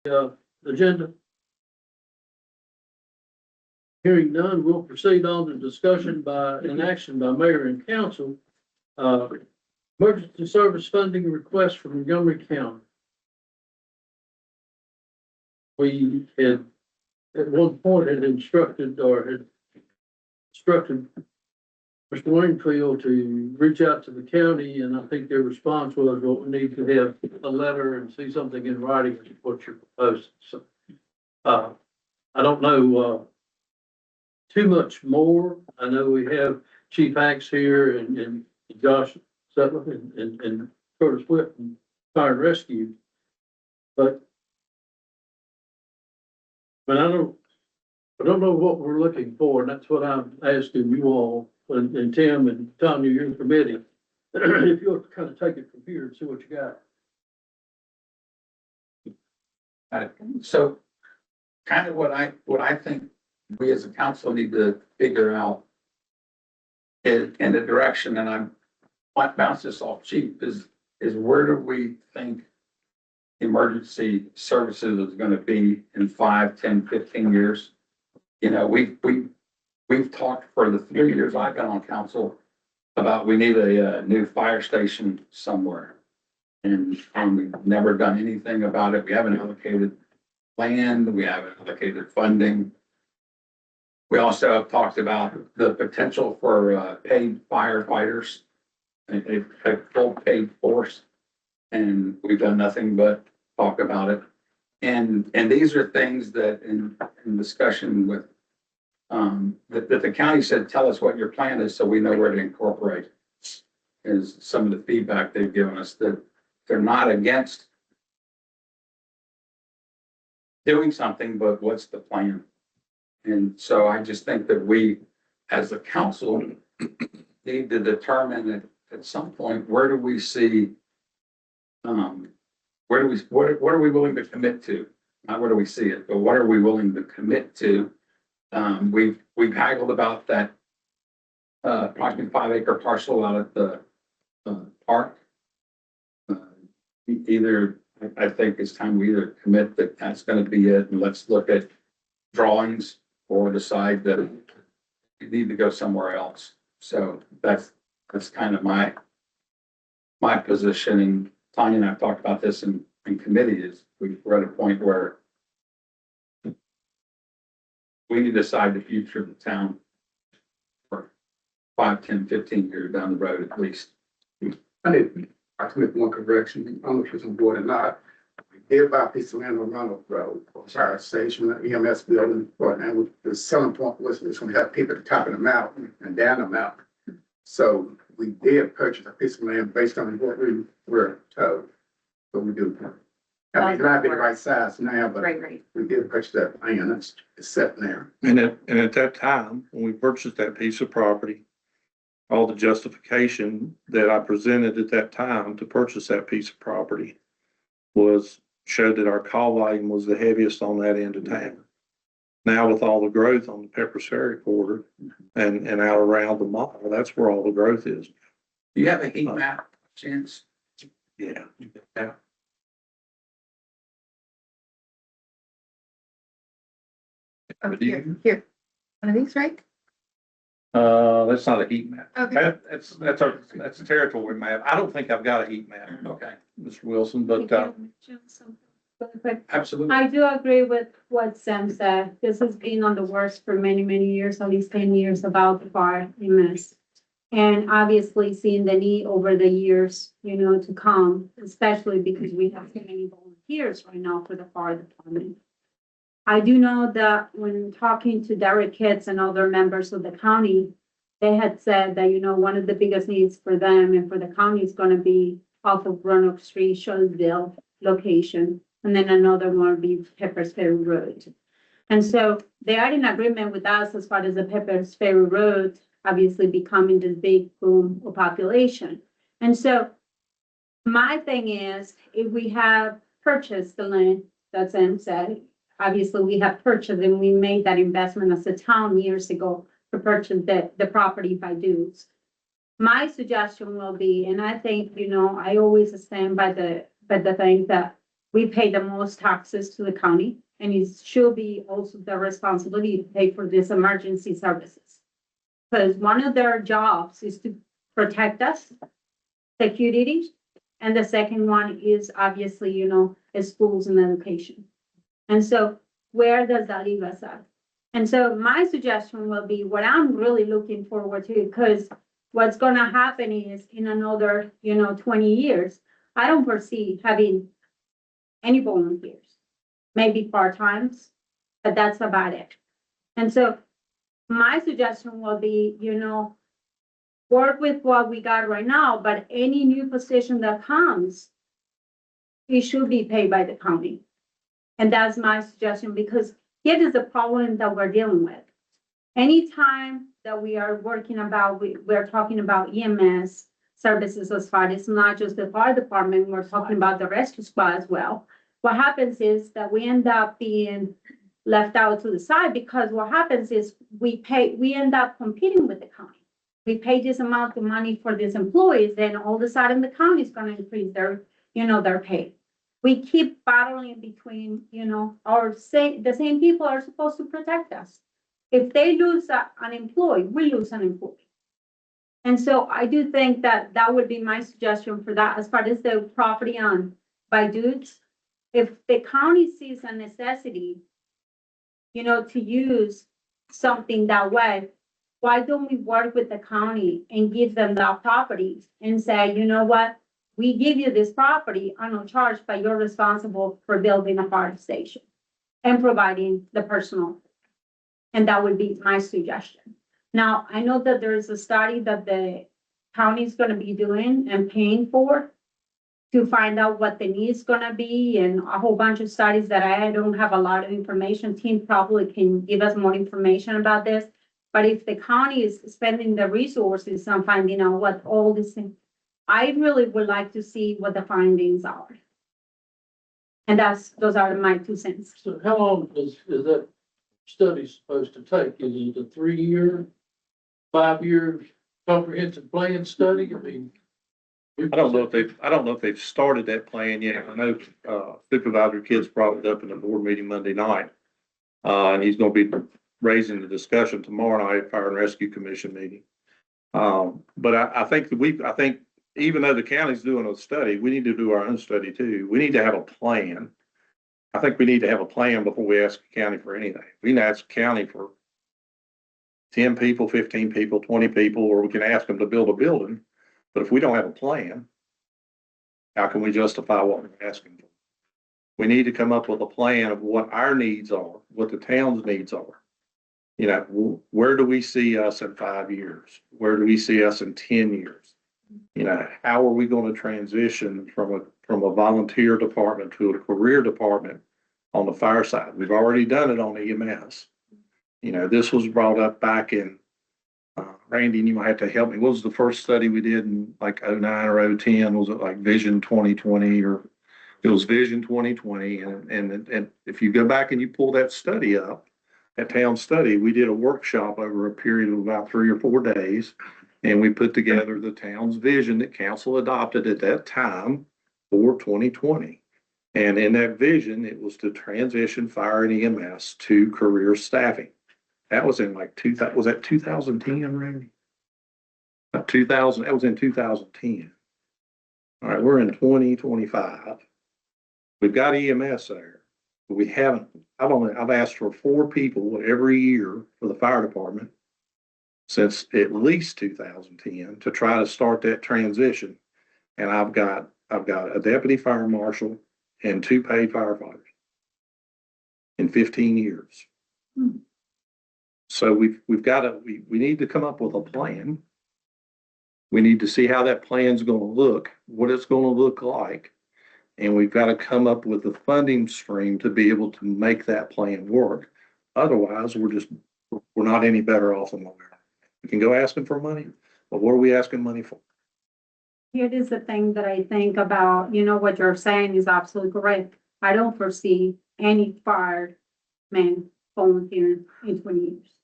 Agenda? Hearing none, we'll proceed on to discussion by inaction by mayor and council. Emergency service funding request from Montgomery County. We had at one point had instructed Mr. Wingfield to reach out to the county, and I think their response was, well, we need to have a letter and see something in writing of what you're proposing. So, I don't know, too much more. I know we have Chief Axe here and Josh Sutton and Curtis Whip and Fire and Rescue. But I don't know what we're looking for, and that's what I'm asking you all, and Tim and Tanya, your committee, if you'll kind of take it from here and see what you got. So kind of what I think we as a council need to figure out in the direction, and I might bounce this off Chief, is where do we think emergency services is going to be in 5, 10, 15 years? You know, we've talked for the 3 years I've been on council about we need a new fire station somewhere. And we've never done anything about it. We haven't allocated land. We haven't allocated funding. We also have talked about the potential for paid firefighters, a full paid force. And we've done nothing but talk about it. And these are things that in discussion with that the county said, tell us what your plan is so we know where to incorporate, is some of the feedback they've given us, that they're not against doing something, but what's the plan? And so I just think that we, as a council, need to determine that at some point, where do we see, what are we willing to commit to? Not where do we see it, but what are we willing to commit to? We've haggled about that approximately 5-acre parcel out at the park. I think it's time we either commit that that's going to be it, and let's look at drawings, or decide that we need to go somewhere else. So that's kind of my position. And Tanya and I've talked about this in committee, is we're at a point where we need to decide the future of the town for 5, 10, 15 years down the road at least. I need to make one correction. I don't know if it's on board or not. We did buy a piece of land on Ronald Road for a fire station, an EMS building, and the selling point was it's going to have people at the top of the mountain and down the mountain. So we did purchase a piece of land based on what we were told. So we do. I mean, it might be the right size now, but Right. we did purchase that land. It's sitting there. And at that time, when we purchased that piece of property, all the justification that I presented at that time to purchase that piece of property showed that our call volume was the heaviest on that end of town. Now with all the growth on the Pepperidge Ferry corridor and out around the mall, that's where all the growth is. Do you have a heat map, Chance? Yeah. Oh, here. One of these, right? That's not a heat map. Okay. That's a territory map. I don't think I've got a heat map, Okay, Mr. Wilson, but, But absolutely. I do agree with what Sam said. This has been on the works for many, many years, at least 10 years, about the fire EMS. And obviously seeing the need over the years, to come, especially because we have so many volunteers right now for the fire department. I do know that when talking to Derek Kitts and other members of the county, they had said that, one of the biggest needs for them and for the county is going to be off of Roanoke Street, Shawsville location. And then another one would be Pepperidge Ferry Road. And so they are in agreement with us as far as the Pepperidge Ferry Road obviously becoming this big boom of population. And so my thing is, if we have purchased the land, that Sam said, obviously we have purchased and we made that investment as a town years ago to purchase the property by dues. My suggestion will be, and I think, I always stand by the thing that We pay the most taxes to the county, and it should be also the responsibility to pay for these emergency services. Because one of their jobs is to protect us, security, and the second one is obviously, is schools and education. And so where does that leave us at? And so my suggestion will be what I'm really looking forward to, because what's gonna happen is in another, 20 years, I don't foresee having any volunteers, maybe part-times, but that's about it. And so my suggestion will be, work with what we got right now, but any new position that comes, it should be paid by the county. And that's my suggestion, because here is the problem that we're dealing with. Anytime that we are working about, we're talking about EMS services as far as not just the fire department, we're talking about the rescue squad as well. What happens is that we end up being left out to the side, because what happens is we end up competing with the county. We pay this amount of money for these employees, then all of a sudden the county is gonna increase their, their pay. We keep battling between, the same people are supposed to protect us. If they lose an employee, we lose an employee. And so I do think that that would be my suggestion for that. As far as the property on by dudes, if the county sees a necessity, to use something that way, why don't we work with the county and give them that property and say, you know what? We give you this property on no charge, but you're responsible for building a fire station and providing the personnel. And that would be my suggestion. Now, I know that there is a study that the county is gonna be doing and paying for to find out what the need's gonna be, and a whole bunch of studies that I don't have a lot of information. Team probably can give us more information about this. But if the county is spending the resources on finding out what all this thing, I really would like to see what the findings are. And those are my 2 cents. So how long is that study supposed to take? Is it a 3-year, 5-year comprehensive plan study? I mean. I don't know if they've started that plan yet. I know Supervisor Kids brought it up in the board meeting Monday night. And he's gonna be raising the discussion tomorrow night at Fire and Rescue Commission meeting. But I think even though the county's doing a study, we need to do our own study too. We need to have a plan. I think we need to have a plan before we ask the county for anything. We can ask the county for 10 people, 15 people, 20 people, or we can ask them to build a building. But if we don't have a plan, how can we justify what we're asking for? We need to come up with a plan of what our needs are, what the town's needs are. Where do we see us in 5 years? Where do we see us in 10 years? How are we going to transition from a volunteer department to a career department on the fire side? We've already done it on EMS. This was brought up back in, Randy, you might have to help me. What was the first study we did in like 09 or 010? Was it like Vision 2020 or it was Vision 2020? And if you go back and you pull that study up, that town study, we did a workshop over a period of about 3 or 4 days. And we put together the town's vision that council adopted at that time for 2020. And in that vision, it was to transition fire and EMS to career staffing. That was in like 2000, was that 2010, Randy? 2000, that was in 2010. All right, we're in 2025. We've got EMS there, but we haven't, I've asked for 4 people every year for the fire department since at least 2010 to try to start that transition. And I've got a deputy fire marshal and 2 paid firefighters in 15 years. So we need to come up with a plan. We need to see how that plan's going to look, what it's going to look like. And we've got to come up with a funding stream to be able to make that plan work. Otherwise, we're not any better off than we are. We can go asking for money, but what are we asking money for? Here is the thing that I think about, what you're saying is absolutely correct. I don't foresee any firemen volunteering in 20 years.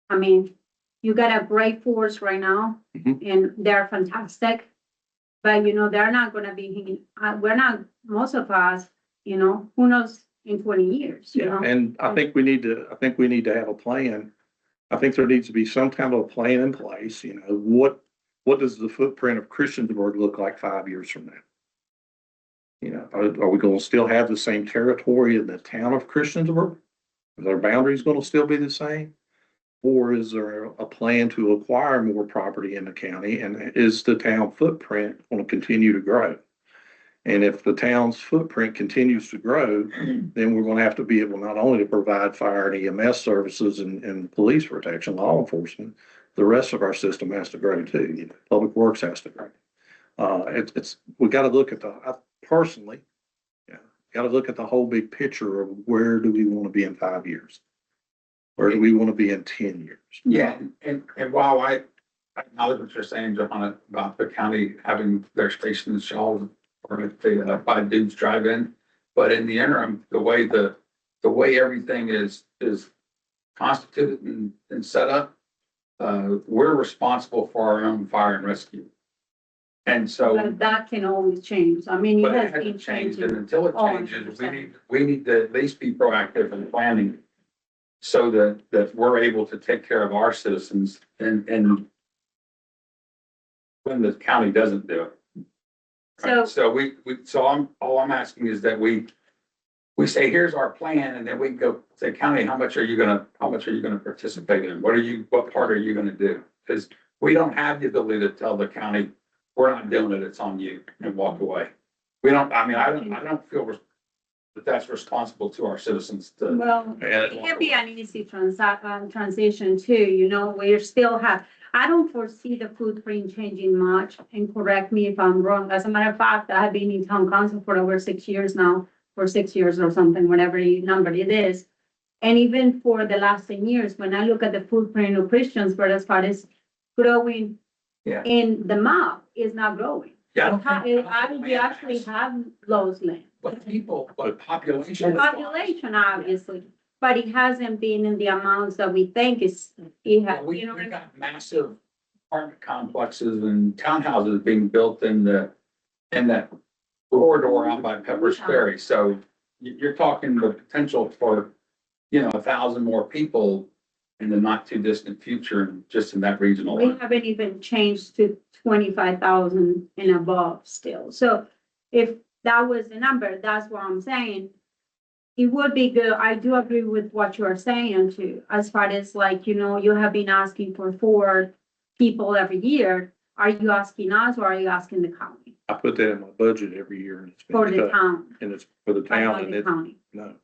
I mean, you got a great force right now, and they're fantastic. But they're not going to be, most of us you know, who knows in 20 years, you Yeah, know? and I think we need to have a plan. I think there needs to be some kind of a plan in place, you know, what does the footprint of Christiansburg look like 5 years from now? You know, are we gonna still have the same territory in the town of Christiansburg? Is our boundaries gonna still be the same? Or is there a plan to acquire more property in the county, and is the town footprint gonna continue to grow? And if the town's footprint continues to grow, then we're gonna have to be able not only to provide fire and EMS services and police protection, law enforcement, the rest of our system has to grow too. You know, Public Works has to grow. We gotta look at I personally, yeah, gotta look at the whole big picture of where do we wanna be in 5 years? Where do we wanna be in 10 years? Yeah, and while I acknowledge what you're saying, Johanna, about the county having their station in Shaw or if they buy Dudes Drive-In, but in the interim, the way everything is constituted and set up, we're responsible for our own fire and rescue. And so, But that can always change. I mean, it but it has been hasn't changed, and changing. until it Oh, changes, 100%. we need to at least be proactive in planning so that we're able to take care of our citizens and when the county doesn't do it. So- All I'm asking is that we say, here's our plan, and then we can go say, county, how much are you gonna participate in? What part are you gonna do? Because we don't have the ability to tell the county, we're not doing it, it's on you, and walk away. I don't feel that that's responsible to our citizens to. Well, it can be an easy transition too, you know, where you still I don't foresee the footprint changing much, and correct me if I'm wrong. As a matter of fact, I have been in town council for over 6 years now, or 6 years or something, whatever number it is. And even for the last 10 years, when I look at the footprint of Christiansburg as far as growing Yeah. in the map, is not growing. Yeah, We actually have Lowe's land. but population. Population, obviously, but it hasn't been in the amounts that we think it has, We you know. got massive apartment complexes and townhouses being built in that corridor out by Pepper's Ferry. So you're talking the potential for, 1,000 more people in the not too distant future, just in that region We alone. haven't even changed to 25,000 and above still. So if that was the number, that's what I'm saying. It would be good. I do agree with what you are saying too, as far as like, you have been asking for 4 people every year. Are you asking us or are you asking the county? I put that in my budget every year and it's been For the cut, town, and it's for the not town for and the county. no.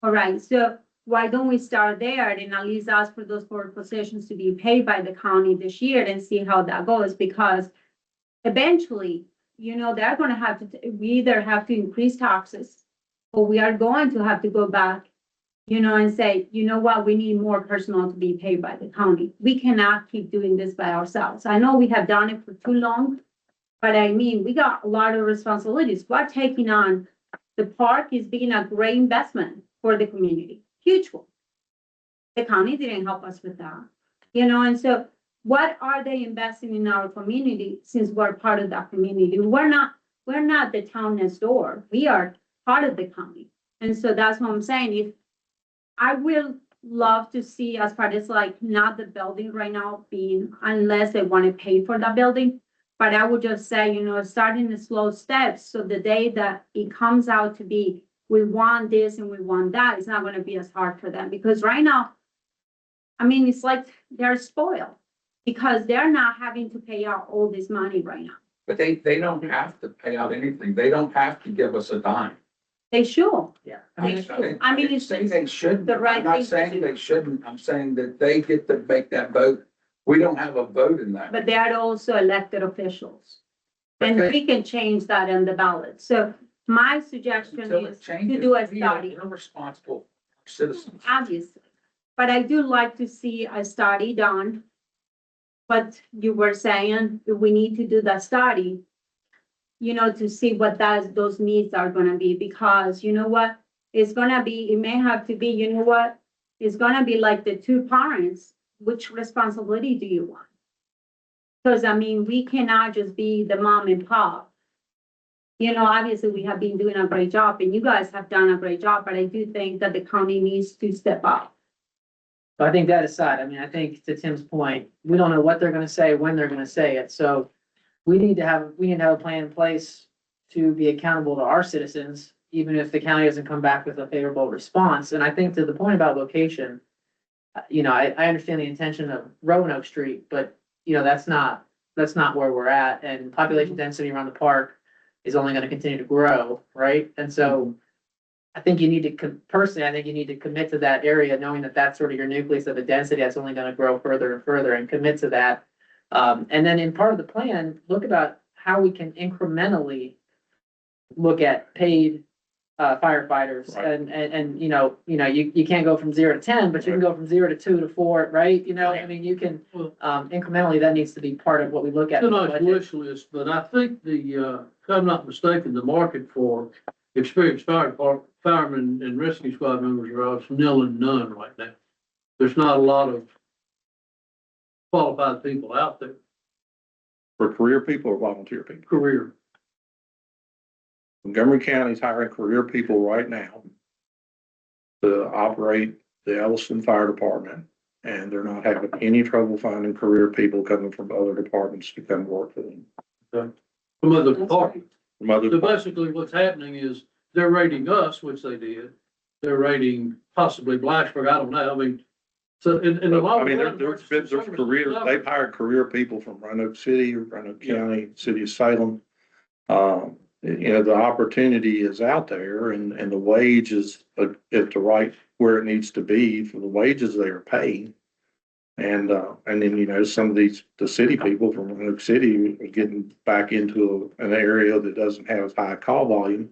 All right, so why don't we start there and at least ask for those 4 positions to be paid by the county this year and see how that goes? Because eventually, they're gonna have to, we either have to increase taxes or we are going to have to go back, and say, you know what, we need more personnel to be paid by the county. We cannot keep doing this by ourselves. I know we have done it for too long, but I mean, we got a lot of responsibilities. We're taking on, the park is being a great investment for the community, huge one. The county didn't help us with that, and so what are they investing in our community since we're part of that community? We're not the town next door. We are part of the county. And so that's what I'm saying. If I will love to see as far as like not the building right now being, unless they want to pay for that building. But I would just say, starting the slow steps. So the day that it comes out to be, we want this and we want that, it's not going to be as hard for them. Because right now, I mean, it's like they're spoiled because they're not having to pay out all this money right now. But they don't have to pay out anything. They don't have to give us a dime. They should. Yeah. They should. I mean, it's saying they shouldn't. the right I'm not thing to saying do. they shouldn't. I'm saying that they get to make that vote. We don't have a vote in that. But they are also elected officials. And Okay. we can change that in the ballot. So my suggestion Until it is to changes, do a we are study, responsible citizens. obviously. But I do like to see a study done. But you were saying we need to do that study, to see what those needs are gonna be, because you know what? It's gonna be, it may have to be, it's gonna be like the 2 parents. Which responsibility do you want? Because I mean, we cannot just be the mom and pop. you know, obviously we have been doing a great job and you guys have done a great job, but I do think that the county needs to step up. But I think that aside, I mean, I think to Tim's point, we don't know what they're gonna say, when they're gonna say it, so we need to have a plan in place to be accountable to our citizens, even if the county doesn't come back with a favorable response. And I think to the point about location, you know, I understand the intention of Roanoke Street, but, you know, that's not where we're at, and population density around the park is only gonna continue to grow, right? And so I think you need to, personally, I think you need to commit to that area, knowing that that's sort of your nucleus of a density that's only gonna grow further and further, and commit to that. And then in part of the plan, look about how we can incrementally look at paid firefighters, Right. and you know, you can't go from 0 to 10, but you can go from 0 to 2 to 4, right? You know, I mean, you can, incrementally, that needs to be part of what we look at. It's a in the nice budget. wish list, but I think if I'm not mistaken, the market for experienced firemen and rescue squad members are all nil and none right now. There's not a lot of qualified people out there, For career people or volunteer people. career. Montgomery County's hiring career people right now to operate the Elliston Fire Department, and they're not having any trouble finding career people coming from other departments to come work for them. From other departments. From other So basically what's happening is they're rating us, which they did. They're rating possibly Blacksburg, I don't know, I mean, so in a lot I of. mean, there's career, they've hired career people from Roanoke City, Roanoke County, City of Salem. You know, the opportunity is out there, and the wage is at the right where it needs to be for the wages they are paying. And then, you know, some of the city people from Roanoke City are getting back into an area that doesn't have as high a call volume.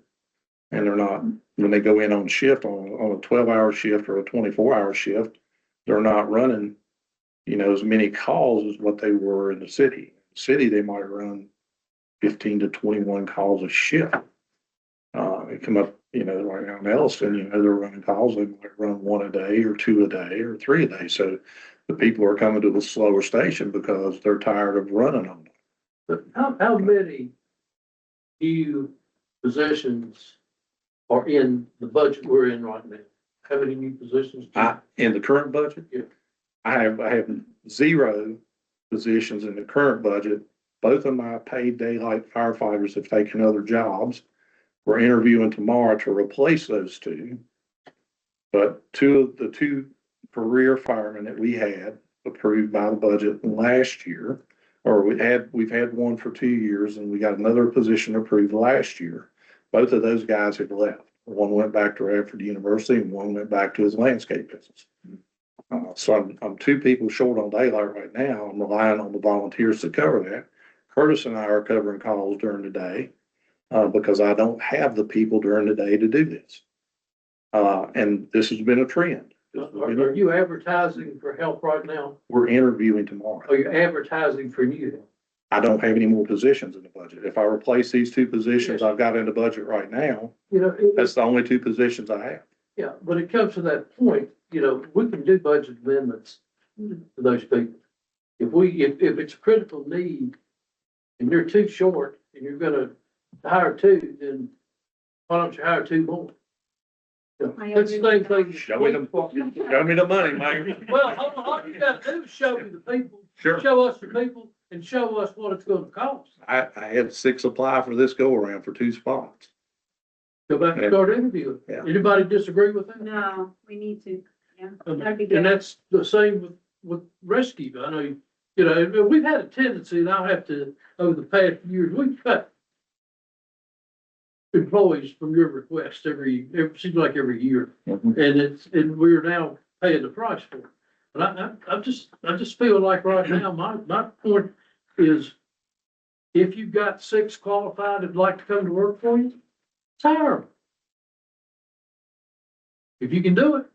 And they're not, when they go in on shift, on a 12-hour shift or a 24-hour shift, they're not running, you know, as many calls as what they were in the city. City, they might run 15 to 21 calls a shift. They come up, you know, right now in Elliston, you know, they're running calls, they might run 1 a day or 2 a day or 3 a day. So the people are coming to the slower station because they're tired of running on them. But how many new positions are in the budget we're in right now? How many new positions? In the current budget? Yeah. I have 0 positions in the current budget. Both of my paid daylight firefighters have taken other jobs. We're interviewing tomorrow to replace those 2. But the two career firemen that we had approved by the budget last year, or we've had one for 2 years, and we got another position approved last year. Both of those guys have left. One went back to Radford University and one went back to his landscape business. So I'm 2 people short on daylight right now. I'm relying on the volunteers to cover that. Curtis and I are covering calls during the day, because I don't have the people during the day to do this. And this has been a trend. Are you advertising for help right now? We're interviewing tomorrow. Are you advertising for new help? I don't have any more positions in the budget. If I replace these 2 positions I've got in the budget right now, You know, that's the only 2 positions I have. yeah, but it comes to that point, you know, we can do budget amendments to those people. If it's a critical need and you're too short and you're gonna hire 2, then why don't you hire 2 more? You know, I That's the same thing. Show me the money, Mike. Well, all you gotta do is show me the people, Sure. show us the people and show us what it's gonna cost. I had 6 apply for this go around for 2 spots. Go back and start interviewing. Yeah. Anybody disagree with that? No, we need to, yeah, And that'd be good. and that's the same with rescue. I know, you know, we've had a tendency, and I'll have to, over the past years, we've cut employees from your request seems like every year. And we're now paying the price for it. But I just feel like right now, my point is, if you've got 6 qualified that'd like to come to work for you, hire them. If you can do it.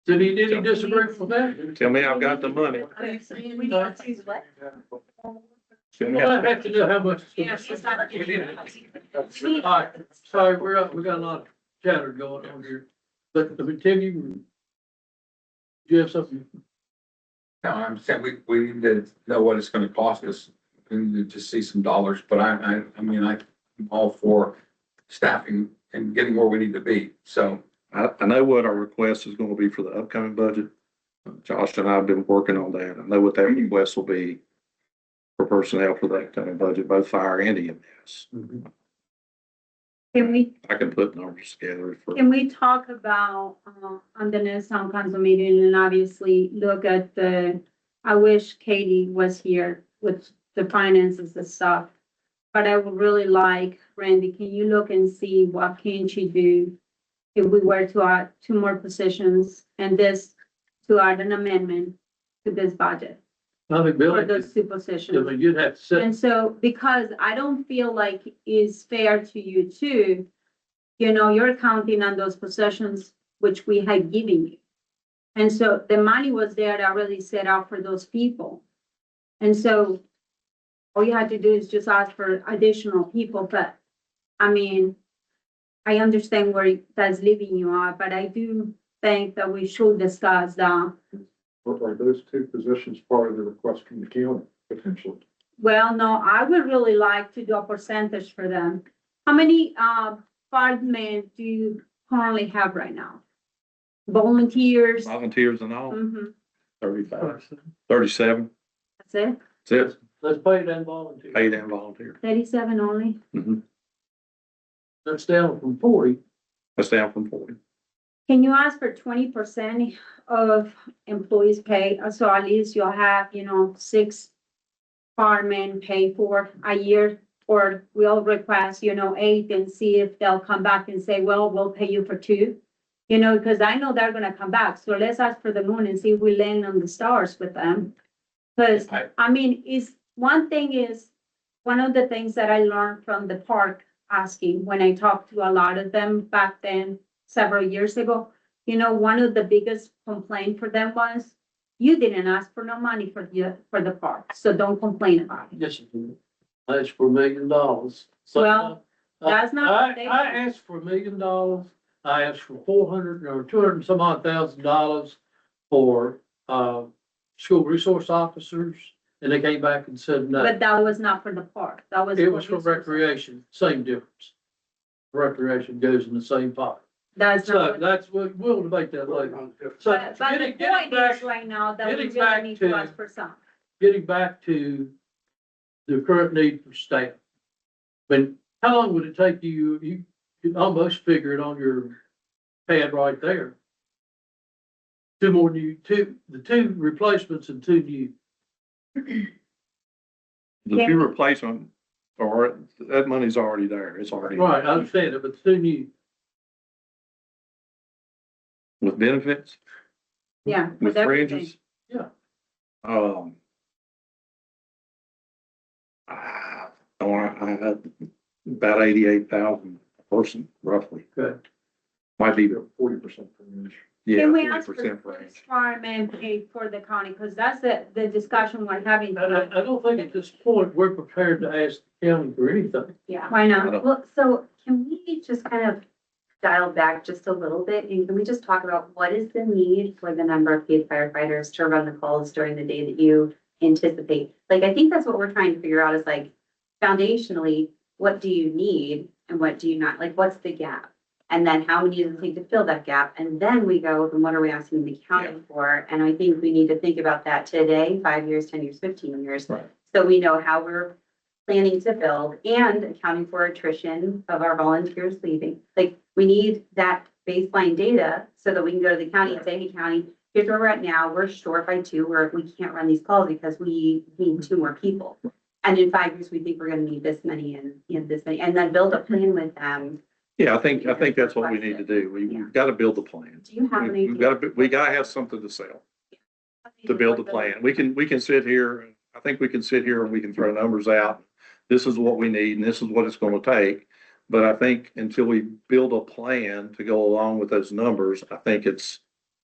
Did he disagree with that? Tell me I've got the money. Are you saying we need to choose what? Well, I have to know how much. Yes, it's not. All right, sorry, we got a lot of chatter going on here, but Tim, you have something? No, I'm saying we need to know what it's gonna cost us. We need to just see some dollars, but I mean, I'm all for staffing and getting where we need to be. So I know what our request is gonna be for the upcoming budget. Josh and I have been working on that. I know what that request will be for personnel for that upcoming budget, both fire and EMS. I can put numbers together for, Can we talk about, on the next town council meeting and obviously look at I wish Katie was here with the finances and stuff. But I would really like, Randy, can you look and see what can she do if we were to add 2 more positions and to add an amendment to this budget I think for Billy, those 2 I positions? mean, you'd have to sit, And so, because I don't feel like it's fair to you too, you're counting on those possessions which we had given you. And so the money was there already set out for those people. And so all you had to do is just ask for additional people, but I mean, I understand where that's leaving you at, but I do think that we should discuss that. Are those 2 positions part of the request from the county potentially? Well, no, I would really like to do a percentage for them. How many, firemen do you currently have right now? Volunteers? volunteers and all, Mhm, 35, 37. that's it, That's it, let's pay them volunteers. paid and volunteer. 37 only? That's down from 40. That's down from 40. Can you ask for 20% of employees pay? So at least you'll have, 6 firemen pay for a year? Or we'll request, 8 and see if they'll come back and say, well, we'll pay you for 2. Because I know they're gonna come back. So let's ask for the moon and see if we land on the stars with them. Because, I mean, one of the things that I learned from the park asking when I talked to a lot of them back then, several years ago, one of the biggest complaint for them was, you didn't ask for no money for the park, so don't complain about it. Yes, you do. I asked for $1 million. So, Well, that's not what they- I asked for $1 million. I asked for 400 or 200 and some odd $1,000 for, school resource officers. And they came back and said no. But that was not for the park, that was. It was for recreation, same difference. Recreation goes in the same pot. That's So not. that's, we'll debate that later. So But the getting point back, is right now that we getting really back need to to- ask for some. getting back to the current need for staff. But how long would it take you, you could almost figure it on your pad right there. 2 more new, the 2 replacements and 2 new. The 2 replacement, or that money's already there. It's already. Right, I understand it, but the 2 new, With benefits, Yeah. with everything. fringes. Yeah. I had about 88,000 a person roughly. okay. Might be, 40% range. yeah, Can we ask for 40% the range. firemen paid for the county, because that's the discussion we're having. I don't think at this point we're prepared to ask the county for anything. Yeah, Why not? well, so can we just kind of dial back just a little bit? And can we just talk about what is the need for the number of paid firefighters to run the calls during the day that you anticipate? Like, I think that's what we're trying to figure out is like, foundationally, what do you need and what do you not? Like, what's the gap? And then how many does it take to fill that gap? And then we go, then what are we asking the county for? And I think we need to think about that today, 5 years, 10 years, 15 years. Right. So we know how we're planning to build and accounting for attrition of our volunteers leaving. Like, we need that baseline data so that we can go to the county and say, hey, county, here's where we're at now. We're short by 2, we can't run these calls because we need 2 more people. And in 5 years, we think we're gonna need this many and this many, and then build a plan with them. Yeah, I think that's what we need to do. We've got to build the plan. Do you have an idea? We got to have something to sell to build the plan. We can sit here, I think we can sit here and we can throw numbers out. This is what we need and this is what it's going to take. But I think until we build a plan to go along with those numbers, I think it's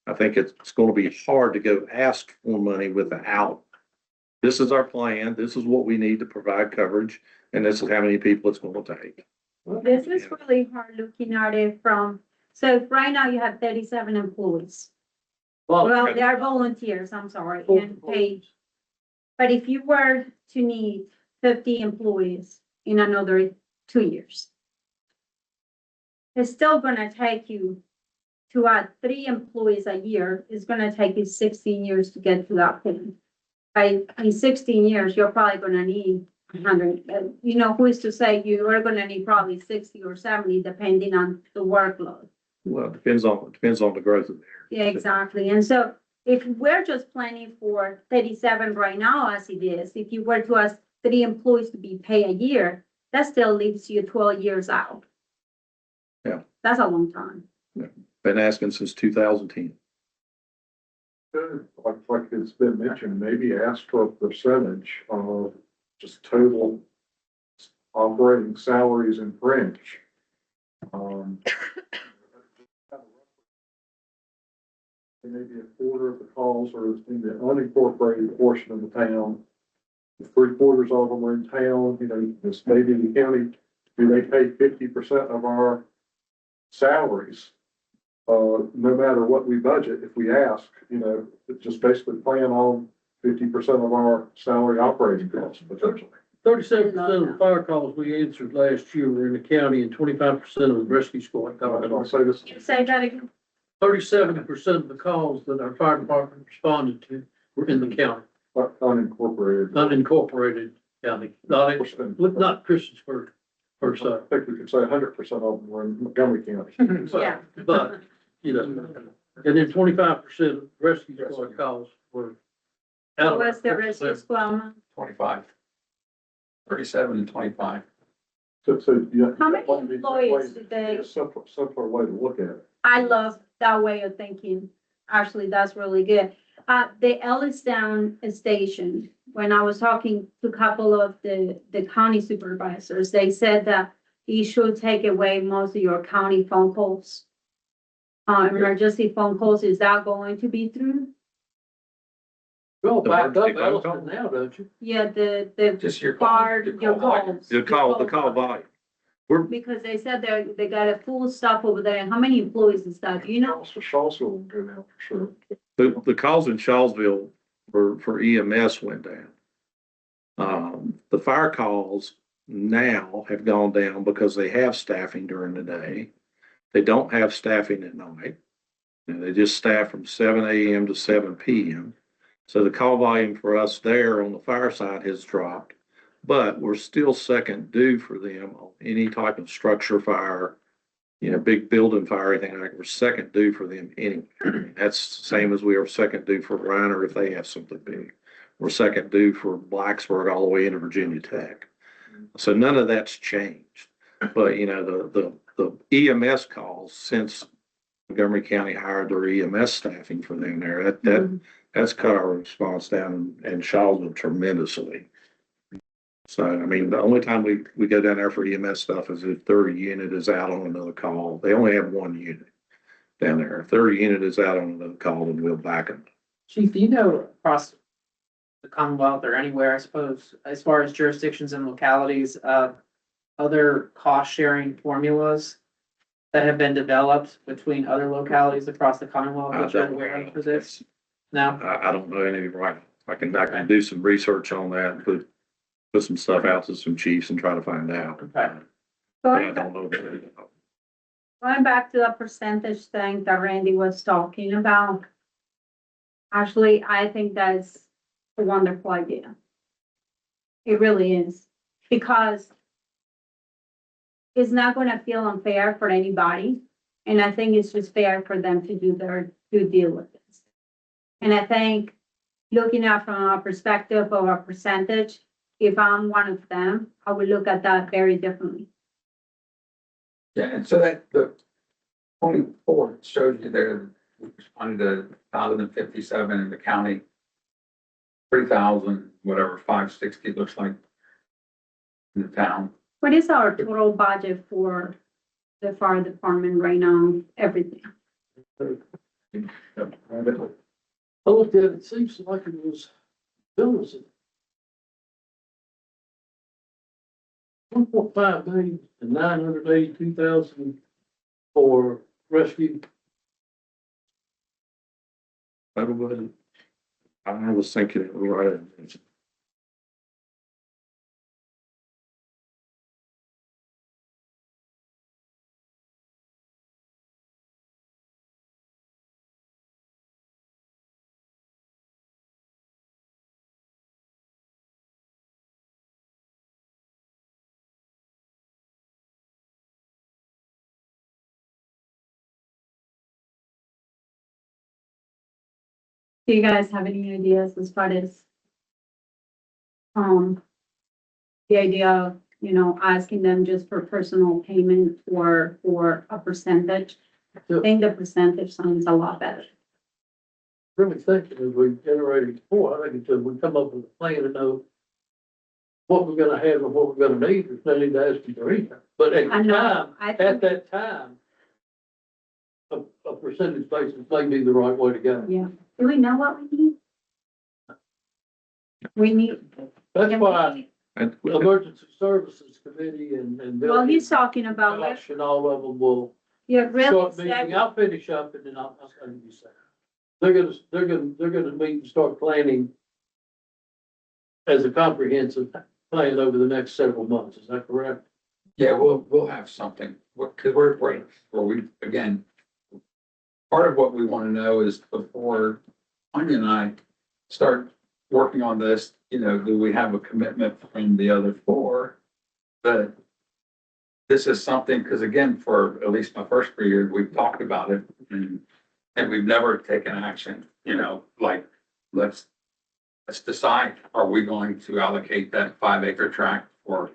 going to be hard to go ask for money without. This is our plan. This is what we need to provide coverage, and this is how many people it's going to take. This is really hard looking at it from, so if right now you have 37 employees. Well, they are volunteers, I'm sorry, and paid. But if you were to need 50 employees in another 2 years. It's still gonna take you to add 3 employees a year, it's gonna take you 16 years to get to that point. In 16 years, you're probably gonna need 100, you know, who is to say you are gonna need probably 60 or 70, depending on the workload. Well, it depends on the growth of the area. Yeah, exactly. And so if we're just planning for 37 right now as it is, if you were to ask 3 employees to be paid a year, that still leaves you 12 years out. Yeah. That's a long time. Been asking since 2010. Like it's been mentioned, maybe ask for a percentage of just total operating salaries in French. Maybe a quarter of the calls are in the unincorporated portion of the town. If 3/4 of them are in town, you know, this maybe the county, do they pay 50% of our salaries? No matter what we budget, if we ask, you know, it's just basically plan on 50% of our salary operating costs potentially. 37% of the fire calls we answered last year were in the county and 25% of the rescue squad And I'll calls. say this, Say that again. 37% of the calls that our fire department responded to were in the county, unincorporated. unincorporated county, not Christiansburg per se. I think we could say 100% of them were in Montgomery County. Yeah. But, you know, and then 25% of rescue squad calls were out of. What's the rescue squad? 25. 37 and 25. So, yeah. How many employees did they- A simpler way to look at it. I love that way of thinking. Actually, that's really good. The Ellistown station, when I was talking to a couple of the county supervisors, they said that you should take away most of your county phone calls. Emergency phone calls, is that going to be through? Well, back up Emergency phone call? Elliston now, don't you? Yeah, the Just your card, your volume. calls. The call volume. Because they said they got a full stop over there. How many employees is that? Do you know? So Shawsville will go down for sure. The calls in Shawsville for EMS went down. The fire calls now have gone down because they have staffing during the day. They don't have staffing at night. And they just staff from 7 a.m. to 7 p.m. So the call volume for us there on the fire side has dropped, but we're still second due for them on any type of structure fire, you know, big building fire, anything like that. We're second due for them anyway. That's the same as we are second due for Reiner if they have something big. We're second due for Blacksburg all the way into Virginia Tech. So none of that's changed. But, you know, the EMS calls since Montgomery County hired their EMS staffing for them there, that's cut our response down in Charlottesville tremendously. So, I mean, the only time we go down there for EMS stuff is if their unit is out on another call. They only have one unit down there. If their unit is out on another call, then we'll back them. Chief, do you know across the Commonwealth or anywhere, I suppose, as far as jurisdictions and localities, other cost sharing formulas that have been developed between other localities across the Commonwealth that you're aware of for this? No? I don't know any right. I can do some research on that and put some stuff out to some chiefs and try to find out. Okay. But I don't know. Going back to the percentage thing that Randy was talking about. Actually, I think that's a wonderful idea. It really is, because it's not gonna feel unfair for anybody. And I think it's just fair for them to do their due diligence. And I think looking at from a perspective of a percentage, if I'm one of them, I would look at that very differently. Yeah, and so that the 24 shows you there, we responded to 1,057 in the county. 3,000, whatever, 560 looks like in the town. What is our total budget for the fire department right now, everything? I looked at it, it seems like it was, bills at 1.5 million and 982,000 for rescue. I was thinking it was right. Do you guys have any ideas as far as, the idea of, you know, asking them just for personal payment or for a percentage? I think the percentage sounds a lot better. Really thinking as we generated before, I think until we come up with a plan to know what we're gonna have and what we're gonna need, there's no need to ask you for anything. But at I the know, time, I at think, that time, a percentage basis may be the right way to go. yeah. Do we know what we need? We need. That's can why we- And Emergency Services Committee and. Well, he's talking about, Josh and all of them will yeah, really start said, meeting. I'll finish up and then I'll say you say. They're gonna meet and start planning as a comprehensive plan over the next several months. Is that correct? Yeah, we'll have something, cause we, again, part of what we wanna know is before Anya and I start working on this, you know, do we have a commitment from the other four? That this is something, cause again, for at least my first 3 years, we've talked about it and we've never taken action, you know, like, let's decide, are we going to allocate that 5-acre tract for,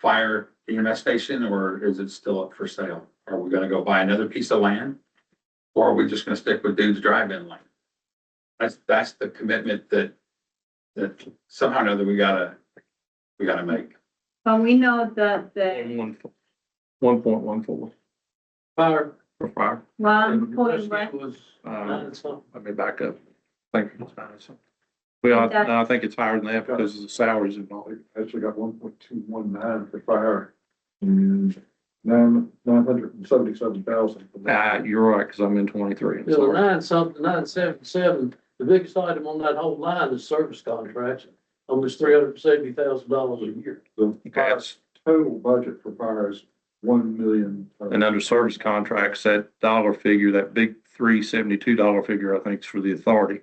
fire EMS station, or is it still up for sale? Are we gonna go buy another piece of land? Or are we just gonna stick with Dude's Drive-In land? That's the commitment that somehow or another we gotta make. but we know that the 1.14 Fire. for fire. one point Rescue one, was Uh, 9 something. Let me back up. Thank you. Well, no, I think it's higher than that because of the salaries involved. Actually got 1.219 for fire and 977,000. You're right, because I'm in 23. I'm You know, sorry. 9 something, 977, the biggest item on that whole line is service contracts, almost $370,000 a year. The That's, total budget for fire is 1 million. and under service contracts, that dollar figure, that big $372 figure, I think is for the authority.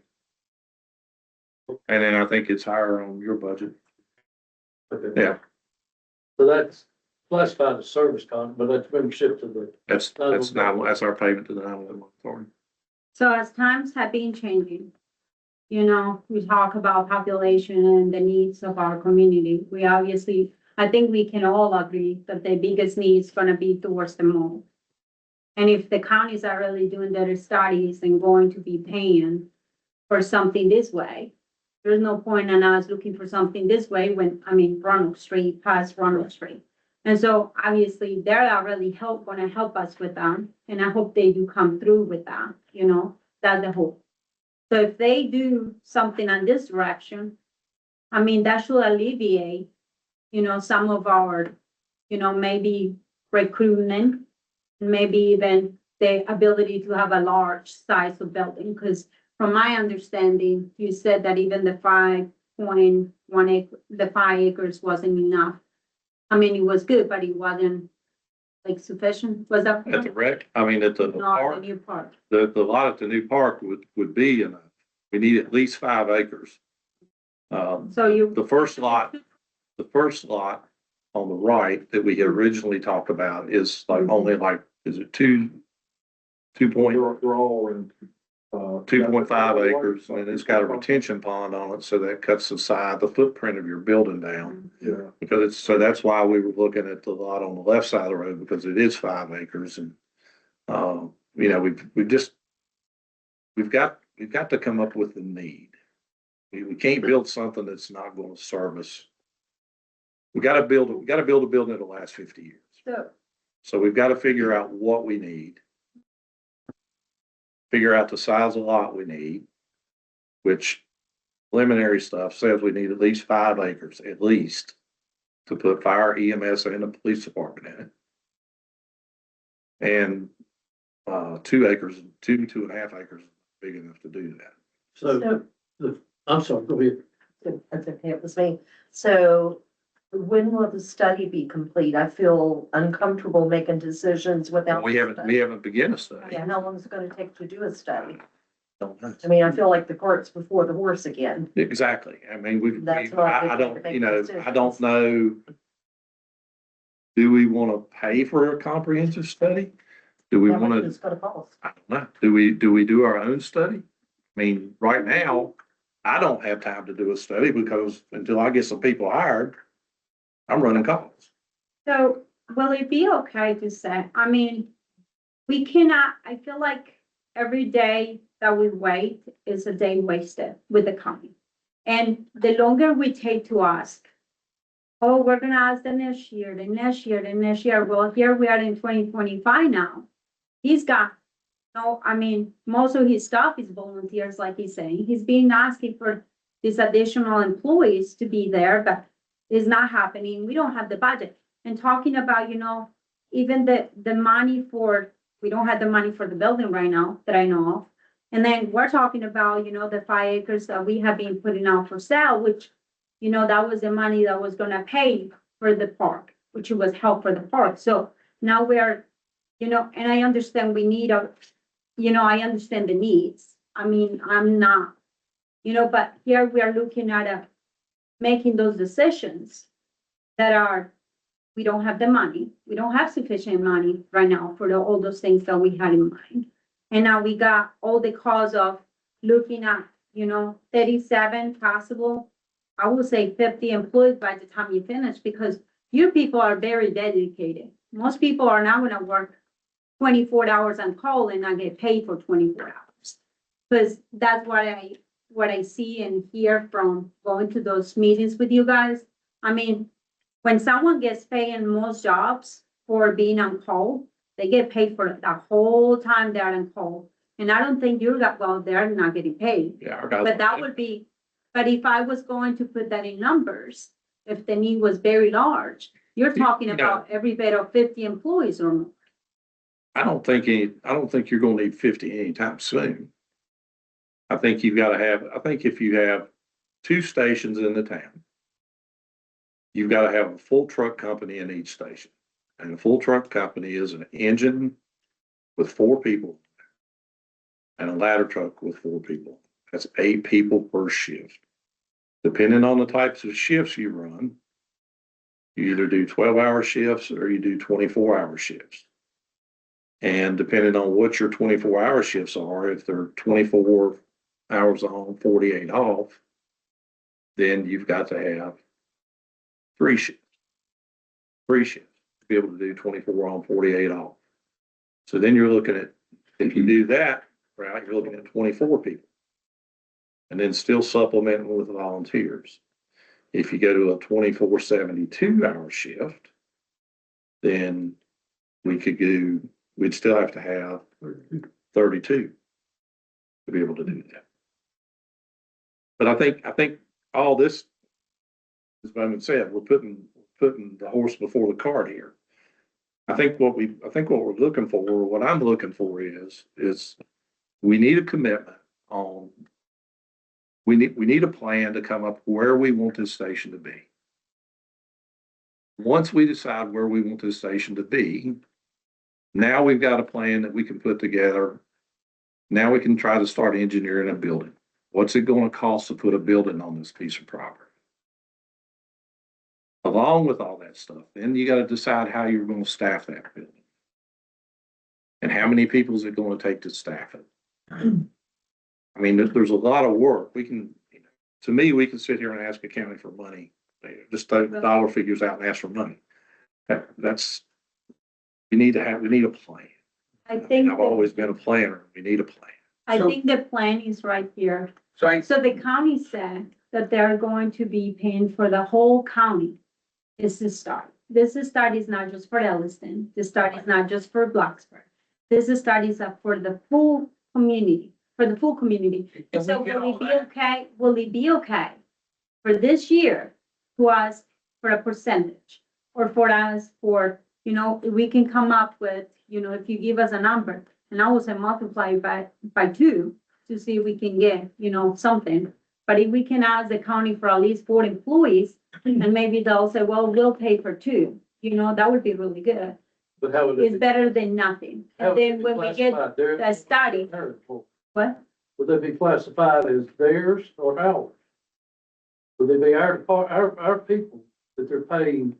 And then I think it's higher on your budget. Yeah. So that's classified as service but that's membership to the, That's our payment to the 911 authority. so as times have been changing, you know, we talk about population and the needs of our community. We obviously, I think we can all agree that the biggest need is gonna be towards the mall. And if the counties are really doing their studies and going to be paying for something this way, there's no point in us looking for something this way when, I mean, Ronald Street, past Ronald Street. And so obviously they're not really gonna help us with that. And I hope they do come through with that, you know, that's the hope. So if they do something in this direction, I mean, that should alleviate, you know, some of our, you know, maybe recruitment, maybe even the ability to have a large size of building, because from my understanding, you said that even the 5.1 acre, the 5 acres wasn't enough. I mean, it was good, but it wasn't like sufficient, was that? At the rec, I mean, at the Not the park, new park. the lot at the new park would be enough. We need at least 5 acres. So you. The first lot on the right that we had originally talked about is like only like, is it 2.5 They're all in. 2.5 acres, and it's got a retention pond on it, so that cuts the footprint of your building down. Yeah. Because so that's why we were looking at the lot on the left side of the road, because it is 5 acres and, you know, we've got to come up with the need. We can't build something that's not going to service. We gotta build a building that'll last 50 years. So we've got to figure out what we need. Figure out the size of lot we need, which preliminary stuff says we need at least 5 acres, at least, to put fire, EMS, and the police department in it. And 2 acres, 2.5 acres is big enough to do that. so, I'm sorry, go ahead. That's okay, it was me. So when will the study be complete? I feel uncomfortable making decisions without. We haven't begun a study. Yeah, how long is it gonna take to do a study? Don't know. I mean, I feel like the cart's before the horse again. Exactly. I mean, That's not a good I way to don't, make you know, I decisions. don't know. Do we want to pay for a comprehensive study? Do we How much wanna, it's gonna cost? I don't know, do we do our own study? I mean, right now, I don't have time to do a study because until I get some people hired, I'm running calls. So will it be okay to say, I mean, we cannot, I feel like every day that we wait is a day wasted with the county. And the longer we take to ask, oh, we're gonna ask the next year, the next year, the next year. Well, here we are in 2025 now. He's got, no, I mean, most of his staff is volunteers, like he's saying. He's been asking for these additional employees to be there, but it's not happening. We don't have the budget. And talking about, even the money for, we don't have the money for the building right now that I know of. And then we're talking about, the 5 acres that we have been putting out for sale, which, that was the money that was gonna pay for the park, which was help for the park. So now we are, and I understand we need I understand the needs. I mean, I'm not, but here we are looking at making those decisions that are, we don't have the money. We don't have sufficient money right now for all those things that we had in mind. And now we got all the costs of looking at, 37 possible, I would say 50 employees by the time you finish, because you people are very dedicated. Most people are not gonna work 24 hours on call and not get paid for 24 hours. Because that's what I see and hear from going to those meetings with you guys. I mean, when someone gets paid in most jobs for being on call, they get paid for the whole time they're on call. And I don't think they're not getting paid. Yeah, our guys. But that would be, but if I was going to put that in numbers, if the need was very large, you're talking about every bit of 50 employees or more. I don't think you're gonna need 50 anytime soon. I think if you have 2 stations in the town, you've gotta have a full truck company in each station. And a full truck company is an engine with 4 people and a ladder truck with 4 people. That's 8 people per shift. Depending on the types of shifts you run, you either do 12-hour shifts or you do 24-hour shifts. And depending on what your 24-hour shifts are, if they're 24 hours on, 48 off, then you've got to have 3 shifts. 3 shifts to be able to do 24 on, 48 off. So then you're looking at, if you do that, right, you're looking at 24 people. And then still supplementing with volunteers. If you go to a 24, 72-hour shift, then we'd still have to have 32 to be able to do that. But I think all this, as Bowman said, we're putting the horse before the cart here. I think what we're looking for, or what I'm looking for is we need a commitment on, we need a plan to come up where we want this station to be. Once we decide where we want this station to be, now we've got a plan that we can put together. Now we can try to start engineering a building. What's it going to cost to put a building on this piece of property? Along with all that stuff, then you got to decide how you're going to staff that building. And how many people is it going to take to staff it? I mean, there's a lot of work. We can sit here and ask a county for money. Just throw dollar figures out and ask for money. We need a plan. I think, I've always been a planner. We need a plan. I think the plan is right here. So So the county said that they're going to be paying for the whole county. This is start. This start is not just for Elliston. This start is not just for Blacksburg. This start is up for the full community, So will it be okay for this year to ask for a percentage? Or for us, we can come up with, if you give us a number, and I will say multiply by 2 to see if we can get, something. But if we can ask the county for at least 4 employees, and maybe they'll say, well, we'll pay for 2, that would be really good. But how would It's it be? better than nothing. how And would it then be when we get classified? Their- the study, what? Would they be classified as theirs or ours? Would they be our people that they're paying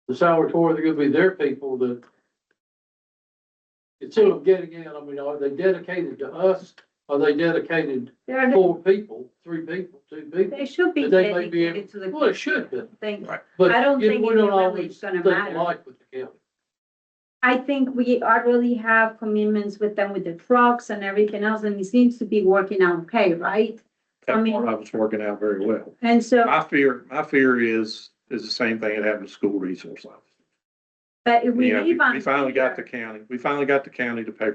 the salary for? They're gonna be their people that It's what I'm getting at. I mean, are they dedicated to us? Are they dedicated They're, 4 people, 3 people, 2 people? they should be But they may be dedicated to the. Well, it should be. Thing. But I don't you know, think we it don't really always is gonna think matter. alike with the county. I think we already have commitments with them with the trucks and everything else, and it seems to be working out okay, right? I That mean- part of it's working out very well. And so, My fear is the same thing that happened to school resource officers. but if we You know, leave on. we finally got the here- county, to pay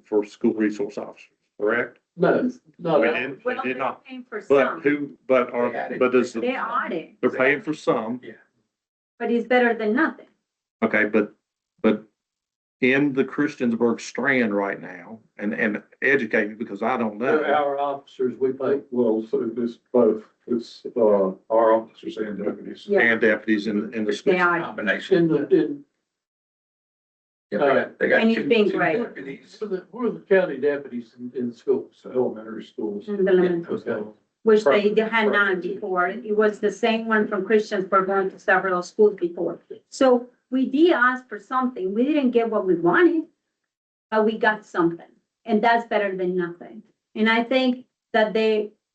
for school resource officers, correct? No, no, We that- didn't, Well, we did they're not. paying for But some, who, they are it, they're paying for some, but it's better than nothing. okay, but in the Christiansburg Strand right now, and educate me because I don't they're know. our officers, we pay. Well, so it's both, it's, our officers and deputies. Yeah. And deputies in the school. They are, Combination. Yeah, they got And it's two- been two great. deputies. We're the county deputies in the schools. So elementary schools. in the limit, Okay. which they had none before. It was the same one from Christiansburg going to several schools before. So we did ask for something. We didn't get what we wanted, but we got something. And that's better than nothing. And I think that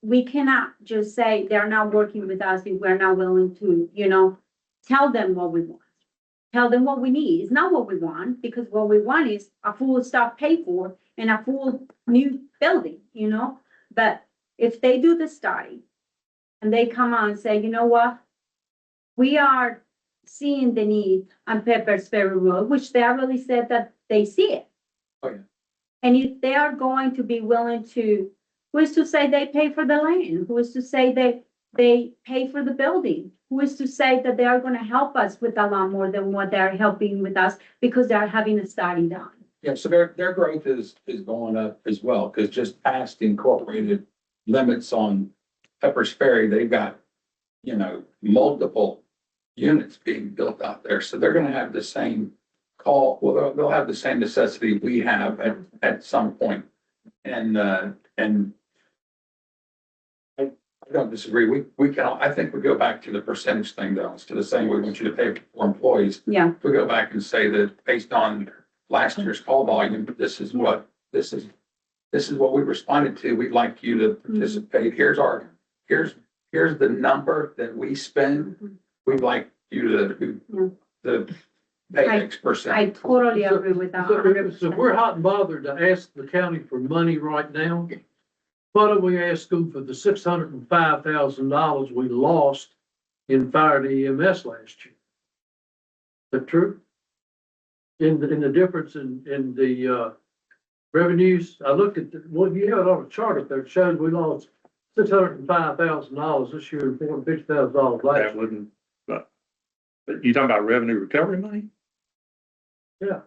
we cannot just say they're not working with us if we're not willing to, tell them what we want. Tell them what we need. It's not what we want, because what we want is a full staff paid for and a full new building, But if they do the study and they come out and say, you know what? We are seeing the need on Pepper's Ferry Road, which they already said that they see it. Oh, yeah. And if they are going to be willing to, who is to say they pay for the land? Who is to say they pay for the building? Who is to say that they are gonna help us with a lot more than what they're helping with us because they're having a study done? Yeah, so their growth is going up as well, because just past the incorporated limits on Pepper's Ferry, they've got, multiple units being built out there, so they're gonna have the same they'll have the same necessity we have at some point. And I don't disagree, I think we go back to the percentage thing though, instead of saying we want you to pay for employees. Yeah, We go back and say that based on last year's call volume, this is what we responded to. We'd like you to participate. Here's the number that we spend. We'd like you to pay X I percent. totally agree with that. So if we're hot and bothered to ask the county for money right now, why don't we ask them for the $605,000 we lost in fire to EMS last year? Is that true? In the difference in the revenues, I looked at, you have it on a chart up there, it shows we lost $605,000 this year and $450,000 last That year. wouldn't, but you talking about revenue recovery money? Yeah.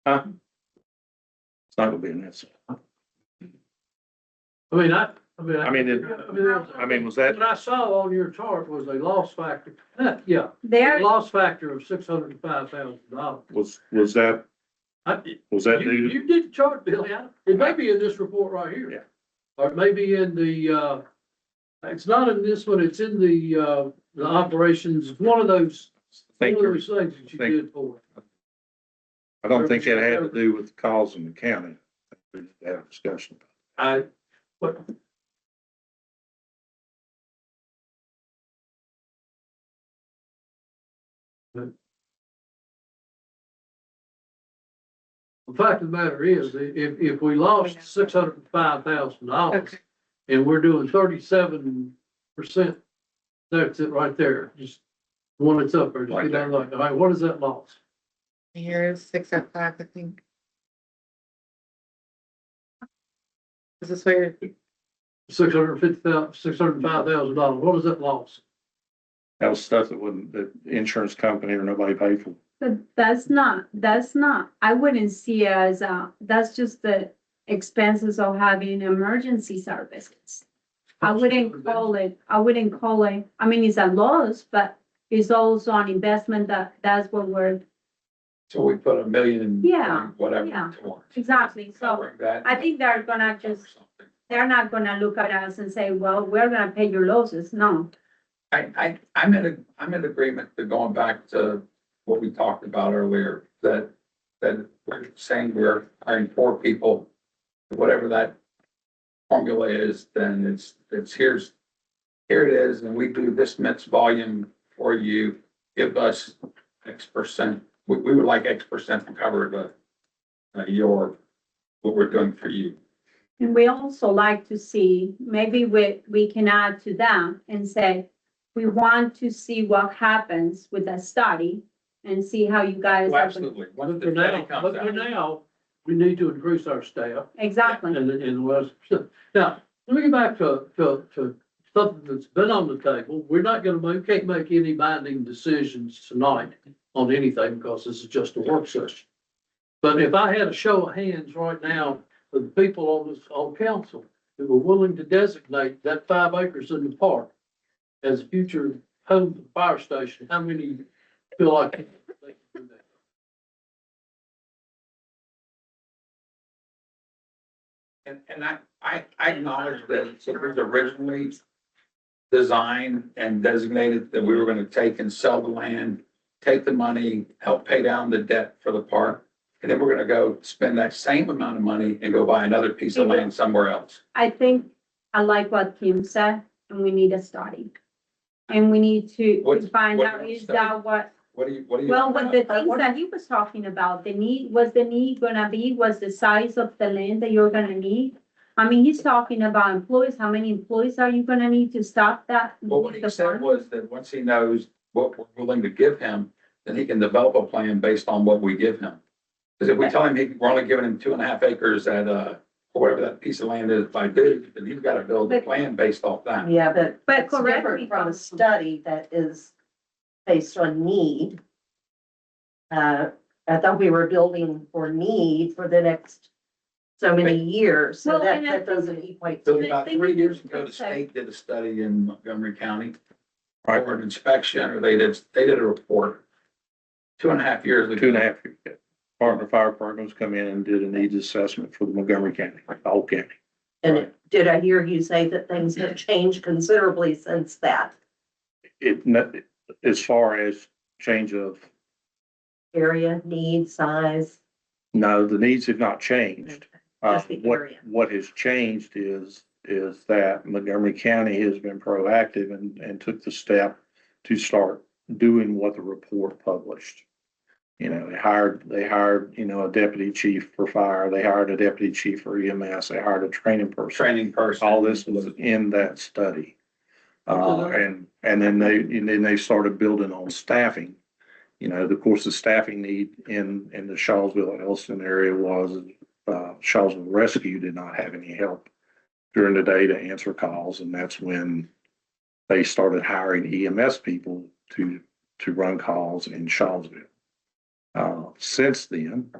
Huh? It's not gonna be an answer. I mean, was that, what I saw on your chart was a loss factor, yeah, a There, loss factor of $605,000. was that You due? did the chart, Billy. It may be in this report right here. Yeah. Or it may be in the, it's not in this one, it's in the operations, one of those Think things that you think- did for. I don't think it had to do with calls in the county. We had a discussion. What? The fact of the matter is, if we lost $605,000 and we're doing 37%, that's it right there. Just one that's up there. Just Right get down there. like, all right, what is that loss? Here's 605, I think. Is this where, $605,000. What is that loss? That was stuff that the insurance company or nobody paid for. but that's not, I wouldn't see it as, that's just the expenses of having emergency services. I wouldn't call it, I mean, it's a loss, but it's also an investment that's what we're, So we put $1 million, Yeah, whatever yeah. towards. exactly. So covering that. I think they're gonna they're not gonna look at us and say, well, we're gonna pay your losses. No. I'm in agreement to going back to what we talked about earlier, that that we're saying we're hiring 4 people, whatever that formula is, then it's here it is, and we do this much volume for you, give us X%. We would like X% to cover what we're doing for you. And we also like to see, maybe we can add to that and say, we want to see what happens with that study and see how you guys. Well, absolutely. Once But the study for comes out. now, we need to increase our staff. Exactly. And was, now, let me get back to something that's been on the table. We're not gonna make, can't make any binding decisions tonight on anything because this is just a work session. But if I had a show of hands right now of the people on council who were willing to designate that 5 acres in the park as a future home for the fire station, how many feel like they can do that? And I acknowledge that it was originally designed and designated that we were gonna take and sell the land, take the money, help pay down the debt for the park. And then we're gonna go spend that same amount of money and go buy another piece of land somewhere else. I think I like what Tim said, and we need a study. And we need to What's- find what out, is study? that what, What do you? well, what the things that he was talking about, the need gonna be, was the size of the land that you're gonna need? I mean, he's talking about employees, how many employees are you gonna need to stop that? Well, what he the said farm? was that once he knows what we're willing to give him, then he can develop a plan based on what we give him. Because if we tell him we're only giving him 2.5 acres at, or whatever that piece of land is by Duke, then he's got to build a plan based off that. Yeah, But it's correct me different from a if I'm- study that is based on need. I thought we were building for need for the next so many years, so Well, that, and I that doesn't equate So to. about think 3 we years can ago, the say- state did a study in Montgomery County Right. for an inspection, or they did a report 2.5 years ago. 2.5 years. Yeah. Department of Fire Programs come in and did a needs assessment for the Montgomery County, the whole county. And did I hear you say that things have changed considerably since that As far as change of, area, need, size? no, the needs have not changed. Just the area. What has changed is that Montgomery County has been proactive and took the step to start doing what the report published. You know, they hired, a deputy chief for fire, they hired a deputy chief for EMS, they hired a training person. Training person. All this was in that study. And then they started building on staffing. You know, of course, the staffing need in the Shawsville, Elston area was, Shawsville Rescue did not have any help during the day to answer calls, and that's when they started hiring EMS people to run calls in Shawsville. Since then,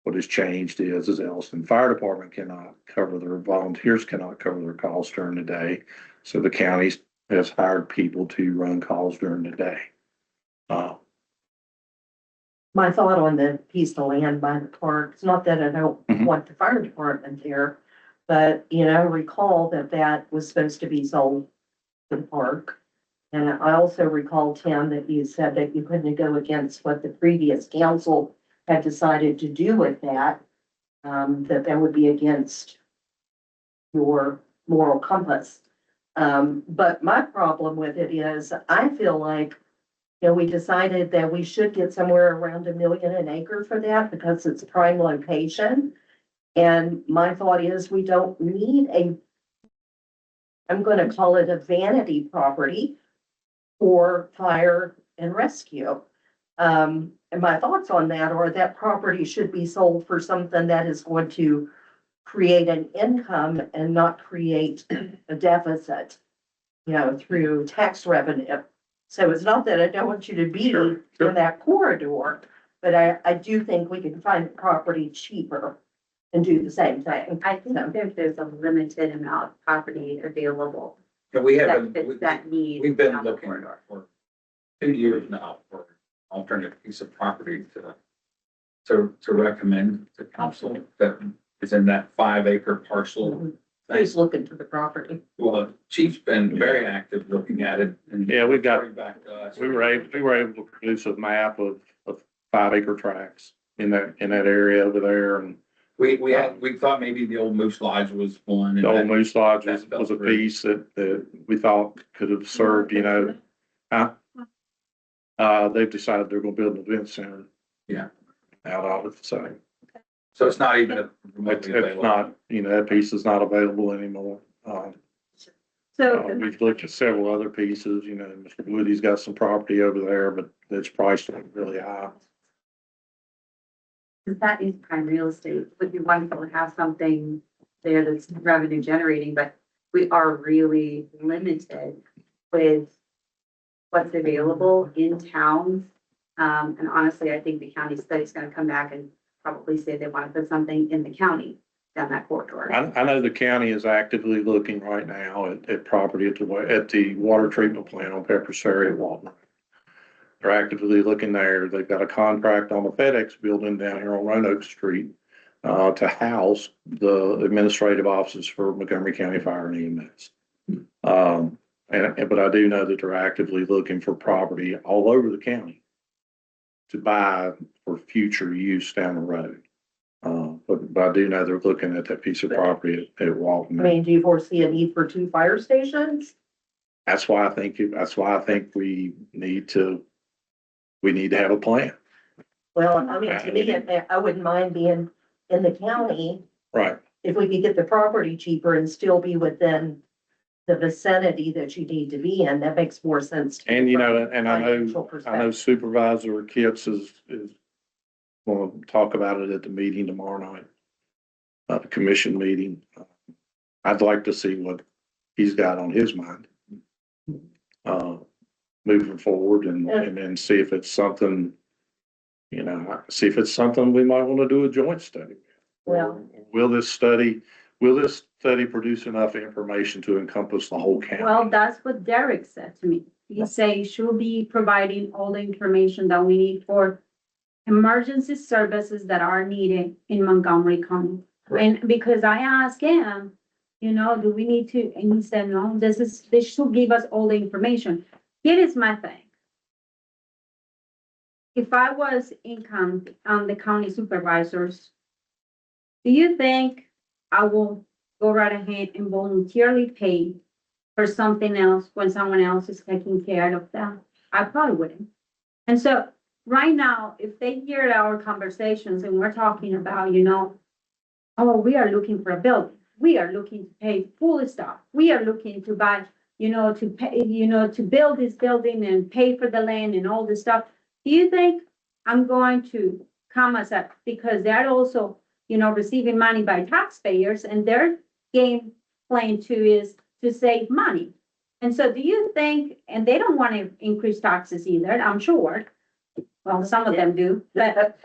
what has changed is Elston Fire Department cannot cover their volunteers cannot cover their calls during the day. So the county has hired people to run calls during the day. My thought on the piece of land by the park, it's not that I don't Mhm. want the fire department there, but, recall that was supposed to be sold to the park. And I also recall, Tim, that you said that you couldn't go against what the previous council had decided to do with that. That would be against your moral compass. But my problem with it is, I feel like, we decided that we should get somewhere around $1 million an acre for that because it's a prime location. And my thought is, we don't need I'm gonna call it a vanity property for fire and rescue. And my thoughts on that are that property should be sold for something that is going to create an income and not create a deficit, through tax revenue. So it's not that I don't want you to be Sure. in that corridor, but I do think we can find property cheaper and do the same thing. I think that there's a limited amount of property available And we that haven't, fits that need. we've been down the looking corridor. for 2 years now for alternate piece of property to recommend to council that is in that 5 acre parcel. Who's looking for the property? Well, Chief's been very active looking at it and. Yeah, we've got- reporting back to us. We were able to produce a map of 5 acre tracts. in that area over there. And We thought maybe the old Moose Lodge was one. and the old that- Moose Lodge that fell was a through. piece that we thought could have served, they've decided they're gonna build an event center. Yeah. Out of it, so So it's not even it's remotely available. not, that piece is not available anymore. So, We've looked at several other pieces, Mr. Woody's got some property over there, but it's priced really high. That is prime real estate. It would be wonderful to have something there that's revenue generating, but we are really limited with what's available in towns. And honestly, I think the county study's gonna come back and probably say they want to put something in the county down that corridor. I know the county is actively looking right now at property at the water treatment plant on Pepper's Ferry at Walton. They're actively looking there. They've got a contract on the FedEx building down here on Roanoke Street to house the administrative offices for Montgomery County Fire and EMS. But I do know that they're actively looking for property all over the county to buy for future use down the road. But I do know they're looking at that piece of property at I Walton. mean, do you foresee a need for 2 fire stations? That's why I think we need to have a plan. Well, I mean, to me, I wouldn't mind being in the county Right. if we could get the property cheaper and still be within the vicinity that you need to be in. That makes more sense. to me And, from a and I financial know perspective. Supervisor Kipps is going to talk about it at the meeting tomorrow night. The commission meeting. I'd like to see what he's got on his mind. Moving forward and then see if it's something, we might want to do a joint study. Well- Will this study produce enough information to encompass the whole county? well, that's what Derek said to me. He said he should be providing all the information that we need for emergency services that are needed in Montgomery County. And because I asked him, do we need to, and he said, no, they should give us all the information. Here is my thing. If I was on the county supervisors, do you think I will go right ahead and voluntarily pay for something else when someone else is taking care of that? I probably wouldn't. And so right now, if they hear our conversations and we're talking about, oh, we are looking for a building. We are looking to pay full stuff. We are looking to buy, to pay, to build this building and pay for the land and all this stuff. Do you think I'm going to come because they're also, receiving money by taxpayers and their game plan too is to save money. And so do you think, and they don't want to increase taxes either, I'm sure. Well, some of them do, but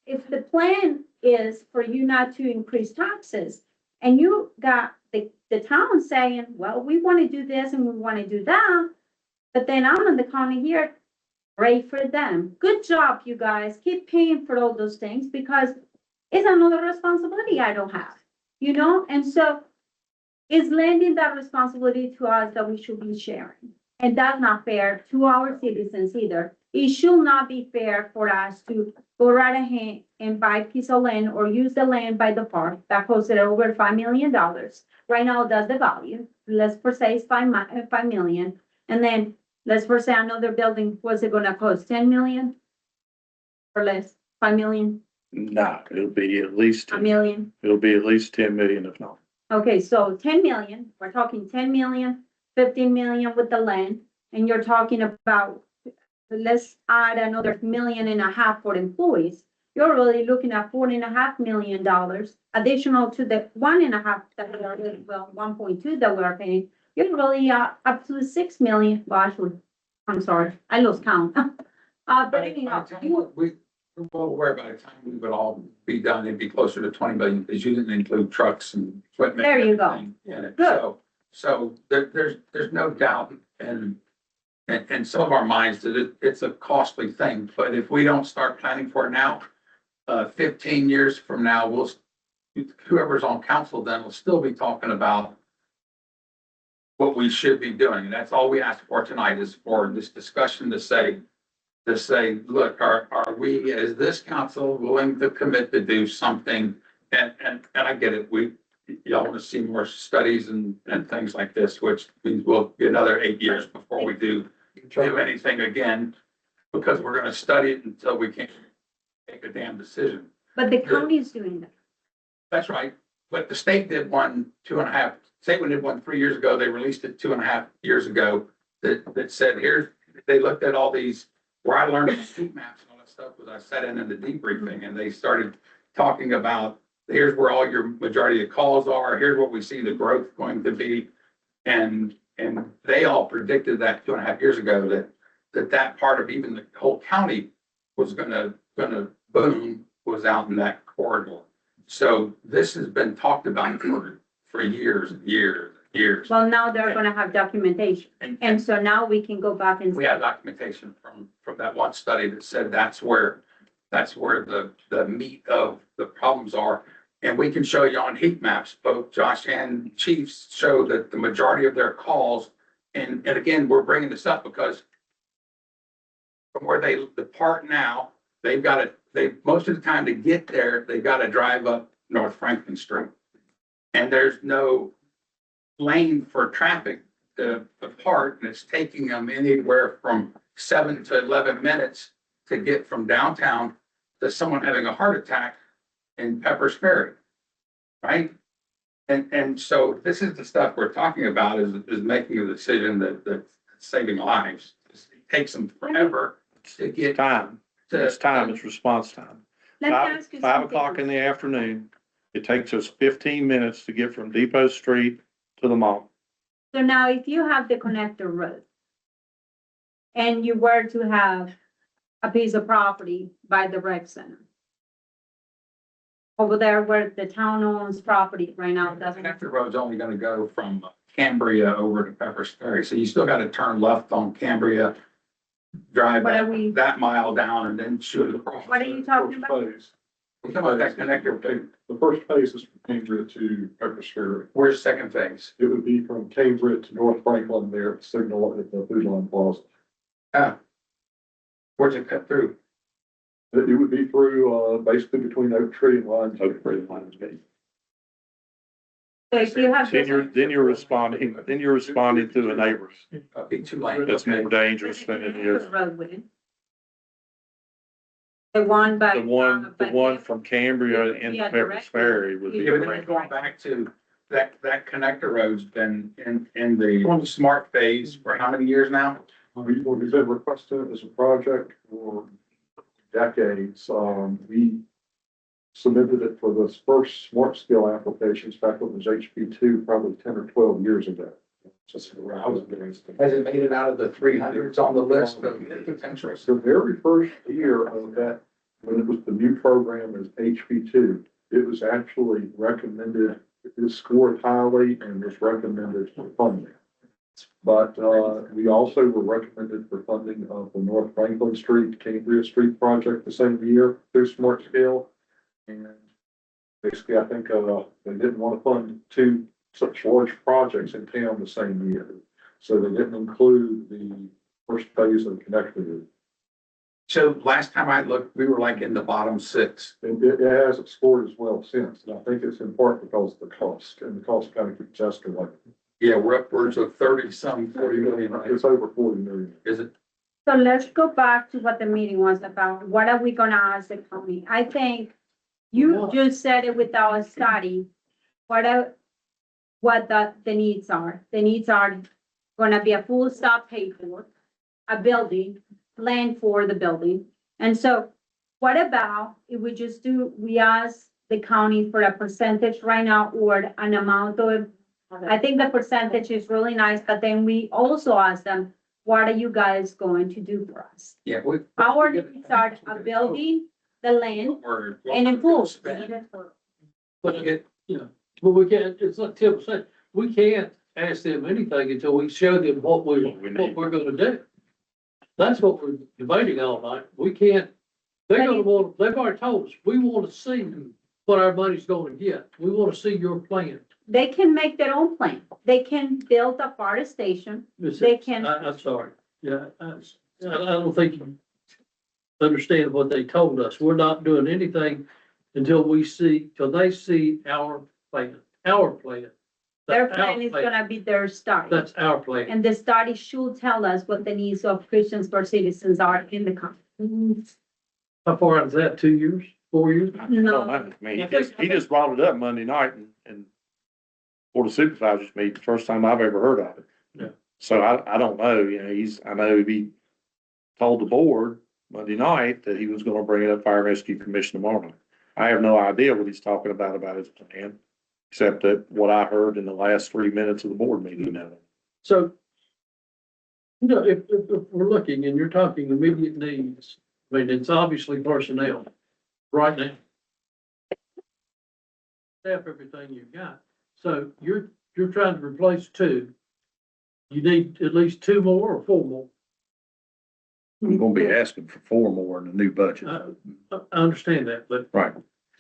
if the plan is for you not to increase taxes and you got the town saying, well, we want to do this and we want to do that, but then I'm in the county here, great for them. Good job, you guys. Keep paying for all those things because it's another responsibility I don't have, and so it's lending that responsibility to us that we should be sharing. And that's not fair to our citizens either. It should not be fair for us to go right ahead and buy a piece of land or use the land by the park that costed over $5 million. Right now, that's the value. Let's say it's 5 million. And then let's say another building, what's it gonna cost? 10 million? Or less, 5 million, No, it'll be at least, a million? it'll be at least 10 million if not. Okay, so 10 million, we're talking 10 million, 15 million with the land, and you're talking about, let's add another $1.5 million for employees. You're really looking at $4.5 million additional to the 1.5 that we are, 1.2 that we are paying. You're really up to 6 million. Well, actually, I'm sorry, I lost count. But anyhow, Where by the time we would all be done, it'd be closer to 20 million because you didn't include trucks and equipment. There you and go. everything in it. Good. So there's no doubt in some of our minds that it's a costly thing, but if we don't start planning for it now, 15 years from now, whoever's on council then will still be talking about what we should be doing. And that's all we ask for tonight is for this discussion to say, to say, look, are we, as this council, willing to commit to do something? And I get it, y'all want to see more studies and things like this, which means we'll be another 8 years before we do anything again, because we're gonna study it until we can't make a damn decision. But the county is doing that. That's right, but the state did one 2.5, state did one 3 years ago, they released it 2.5 years ago, that said, here's, they looked at all these, where I learned about heat maps and all that stuff, was I sat in the debriefing, and they started talking about, here's where all your majority of calls are, here's what we see the growth going to be. And they all predicted that 2.5 years ago, that part of even the whole county was gonna boom, was out in that corridor. So this has been talked about for years and years and years. Well, now they're gonna have documentation. And so now we can go back and. We have documentation from that one study that said that's where the meat of the problems are. And we can show you on heat maps, both Josh and Chiefs show that the majority of their calls, and again, we're bringing this up because from where they depart now, most of the time to get there, they've got to drive up North Franklin Street. And there's no lane for traffic to depart, and it's taking them anywhere from 7 to 11 minutes to get from downtown to someone having a heart attack in Pepper's Ferry, right? And so this is the stuff we're talking about, is making a decision that's saving lives. It takes them forever to get Time, it's time, it's response time. Let me Five ask you 5 something o'clock else. in the afternoon, it takes us 15 minutes to get from Depot Street to the mall. So now if you have the connector road and you were to have a piece of property by the rec center, over there where the town owns property right now, The doesn't it? connector road's only gonna go from Cambria over to Pepper's Ferry, so you still gotta turn left on Cambria, drive What are we, that mile down and then shoot across. what are you talking First about? phase. We're talking about that connector, The first phase is from Cambria to Pepper's Ferry. where's the second phase? It would be from Cambria to North Franklin there at the signal at the Food Line Plaza. Where's it cut through? It would be through, basically between Oak Tree and Lions. Oak Tree and Lions Gate. So if you have. Then you're responding to the neighbors. Be 2 lanes. That's more dangerous than it is. Roadway. The one by. The one from Cambria into Yeah, Pepper's direct. Ferry would be Yeah, but then great. going back to that connector road's been in the smart phase for how many years now? We've been requesting it as a project for decades. We submitted it for the first smart scale applications back when it was HP2, probably 10 or 12 years ago. Just I was Has it made it out of the 300s on the list of potential? The very first year of that, when it was the new program as HP2, it was actually recommended, it scored highly and was recommended for funding. But, we also were recommended for funding of the North Franklin Street, Cambria Street project the same year through Smart Scale. And basically, I think, they didn't want to fund 2 such large projects in town the same year. So they didn't include the first phase of the connector route. So last time I looked, we were like in the bottom 6. And it has scored as well since, and I think it's in part because of the cost, and the cost kind of keeps escalating. Yeah, we're upwards of 30-some, 40 million, right? It's over 40 million. Is it? So let's go back to what the meeting was about. What are we gonna ask the county? I think you just said it without a study. What the needs are. The needs are gonna be a full stop paid for, a building, land for the building. And so what about if we ask the county for a percentage right now or an amount of, I think the percentage is really nice, but then we also ask them, what are you guys going to do for us? Yeah. Our needs are a building, the land, and a pool. But we can't, it's like Tim said, we can't ask them anything until we show them what we're gonna do. That's what we're debating all night. We can't, they've already told us, we wanna see what our money's gonna get. We wanna see your plan. They can make their own plan. They can build a fire station. They can. I'm sorry, yeah, I don't think understand what they told us. We're not doing anything till they see our plan. Their That's our plan is gonna be their study. That's our plan. And the study should tell us what the needs of Christians for citizens are in the county. How far out is that? 2 years, 4 years? I don't know. I mean, he just brought it up Monday night and Board of Supervisors meeting, first time I've ever heard of it. Yeah. So I don't know, you know, I know he told the board Monday night that he was gonna bring it up Fire Rescue Commission tomorrow night. I have no idea what he's talking about his plan, except that what I heard in the last 3 minutes of the board meeting. So, you know, if we're looking and you're talking immediate needs, I mean, it's obviously personnel right now. Staff everything you've got. So you're trying to replace 2. You need at least 2 more or 4 more. I'm gonna be asking for 4 more in the new budget. I understand that, Right.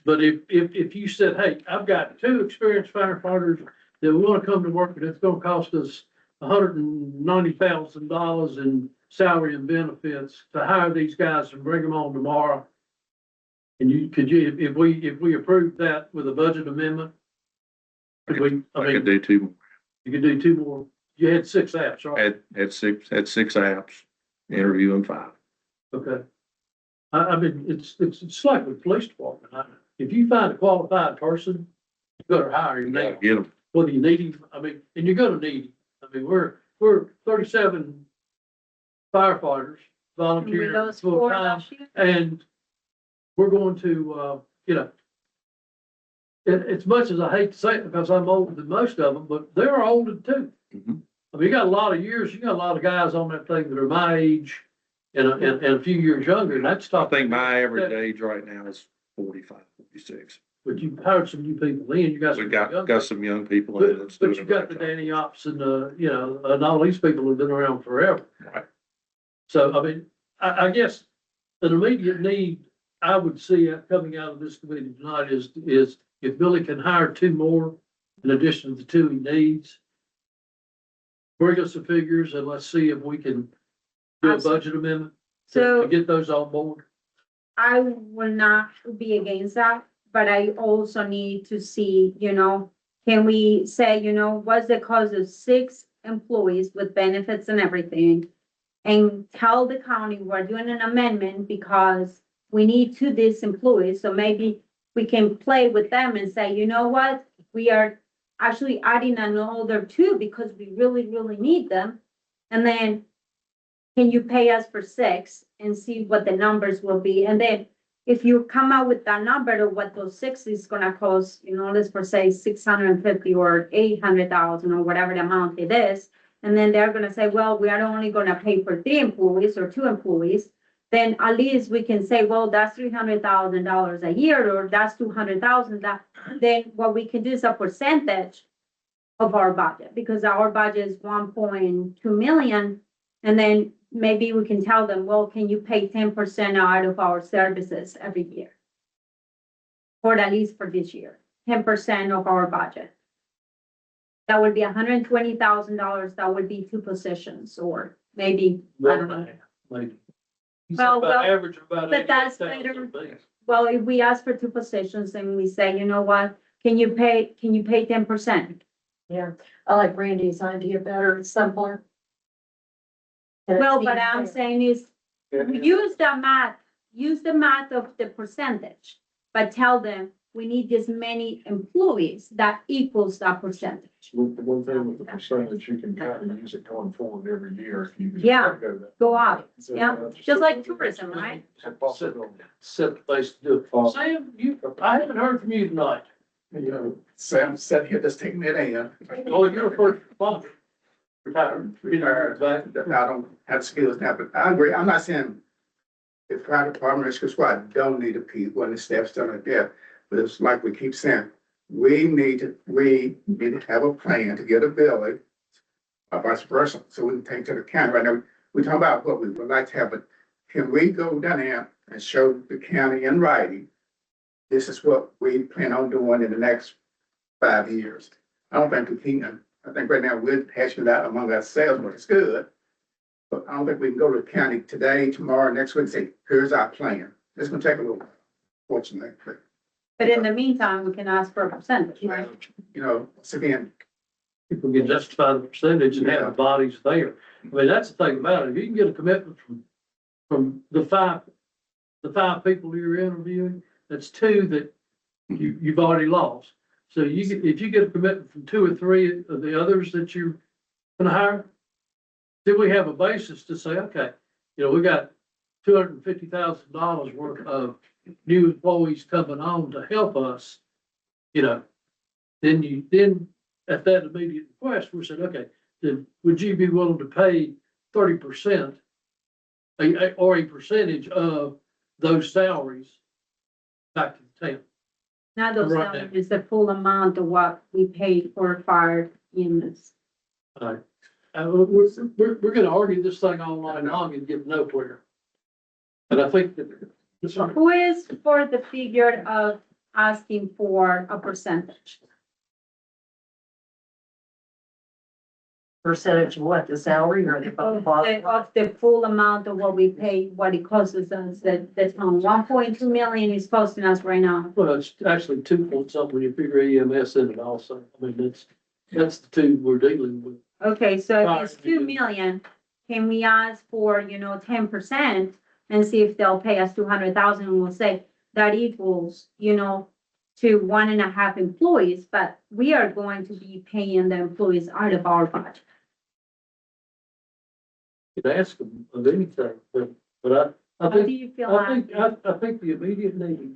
but if you said, hey, I've got 2 experienced firefighters that want to come to work and it's gonna cost us $190,000 in salary and benefits to hire these guys and bring them on tomorrow. And if we approve that with a budget amendment, could we, I could do 2 more. you could do 2 more. You had 6 apps, right? Had 6 apps, interviewing 5. Okay. I mean, it's like with police department. If you find a qualified person, you better hire him You now. gotta get them. Whether you need him, I mean, and you're gonna need him. I mean, we're 37 firefighters We volunteering lost full 4 time, last year. and we're going to, you know, as much as I hate to say it because I'm older than most of them, but they're older too. Mhm. I mean, you got a lot of years, you got a lot of guys on that thing that are my age and a few years younger, and that's I tough. think my average age right now is 45, 46. But you hired some new people in, you got We some. got young some young people in it. But, that's doing but you a got the great job. Danny Ops and you know, and all these people have been around forever. Right. So, I mean, I guess an immediate need I would see coming out of this committee tonight is if Billy can hire 2 more in addition to the 2 he needs, bring us the figures and let's see if we can do a budget amendment So to get those on board. I will not be against that, but I also need to see, you know, can we say, you know, what's the cost of 6 employees with benefits and everything? And tell the county we're doing an amendment because we need 2 these employees, so maybe we can play with them and say, you know what? We are actually adding another 2 because we really, really need them. And then can you pay us for 6 and see what the numbers will be? And then if you come out with that number of what those 6 is gonna cost, you know, let's for say 650 or 800,000 or whatever the amount it is. And then they're gonna say, well, we are only gonna pay for 3 employees or 2 employees. Then at least we can say, well, that's $300,000 a year, or that's 200,000. Then what we can do is a percentage of our budget, because our budget is 1.2 million. And then maybe we can tell them, well, can you pay 10% out of our services every year? Or at least for this year, 10% of our budget. That would be $120,000. That would be 2 positions, or maybe, I don't know. Maybe. Well, Average about. but that's 88,000 better. base. Well, if we ask for 2 positions and we say, you know what, can you pay 10%? Yeah, I like Randy's idea better, it's simpler. And it Well, but seems I'm fair. saying is, use the math of the percentage, but tell them we need this many employees that equals that percentage. The one thing with the percentage, you can kind of use it going forward every year if you. Yeah, go that. go up, So, yeah, just like tourism, right? It's a possibility. Set the place to do it. Sam, I haven't heard from you tonight. You know, Sam said here just taking it in. Oh, you're a first responder. Retired. Retired. I don't have skills now, but I agree. I'm not saying the fire department, rescue squad don't need the people and the staff stuff like that. But it's like we keep saying, we need to have a plan to get a building, or vice versa, so we can take to the county. Right now, we talk about what we would like to have, but can we go down there and show the county in writing, this is what we plan on doing in the next 5 years? I don't think we can. I think right now we're hashing it out among ourselves, but it's good. But I don't think we can go to the county today, tomorrow, next week, and say, here's our plan. It's gonna take a little while, fortunately, but, But in the meantime, we can ask for a percentage, right? you know, once again, People can justify the percentage and have the bodies there. I mean, that's the thing about it. If you can get a commitment from the five people you're interviewing, that's two that you've already lost. So if you get a commitment from two or three of the others that you're gonna hire, then we have a basis to say, okay, you know, we got $250,000 worth of new employees coming on to help us, you know. Then at that immediate request, we said, okay, then would you be willing to pay 30% or a percentage of those salaries back to the town? Not those Right. salaries, the full amount of what we paid for fire units. We're gonna argue this thing all night long and get nowhere. And I think that. Who is for the figure of asking for a percentage? Percentage of what, the salary or the? Of the full amount of what we pay, what it costs us, that's on 1.2 million is costing us right now. Well, it's actually 2 point something when you figure EMS in it also. I mean, that's the two we're dealing with. Okay, so if it's Fire. 2 million, can we ask for, 10% and see if they'll pay us 200,000 and we'll say that equals, to 1.5 employees, but we are going to be paying the employees out of our budget. You can ask them of anything, but I How do think, you feel? I think the immediate need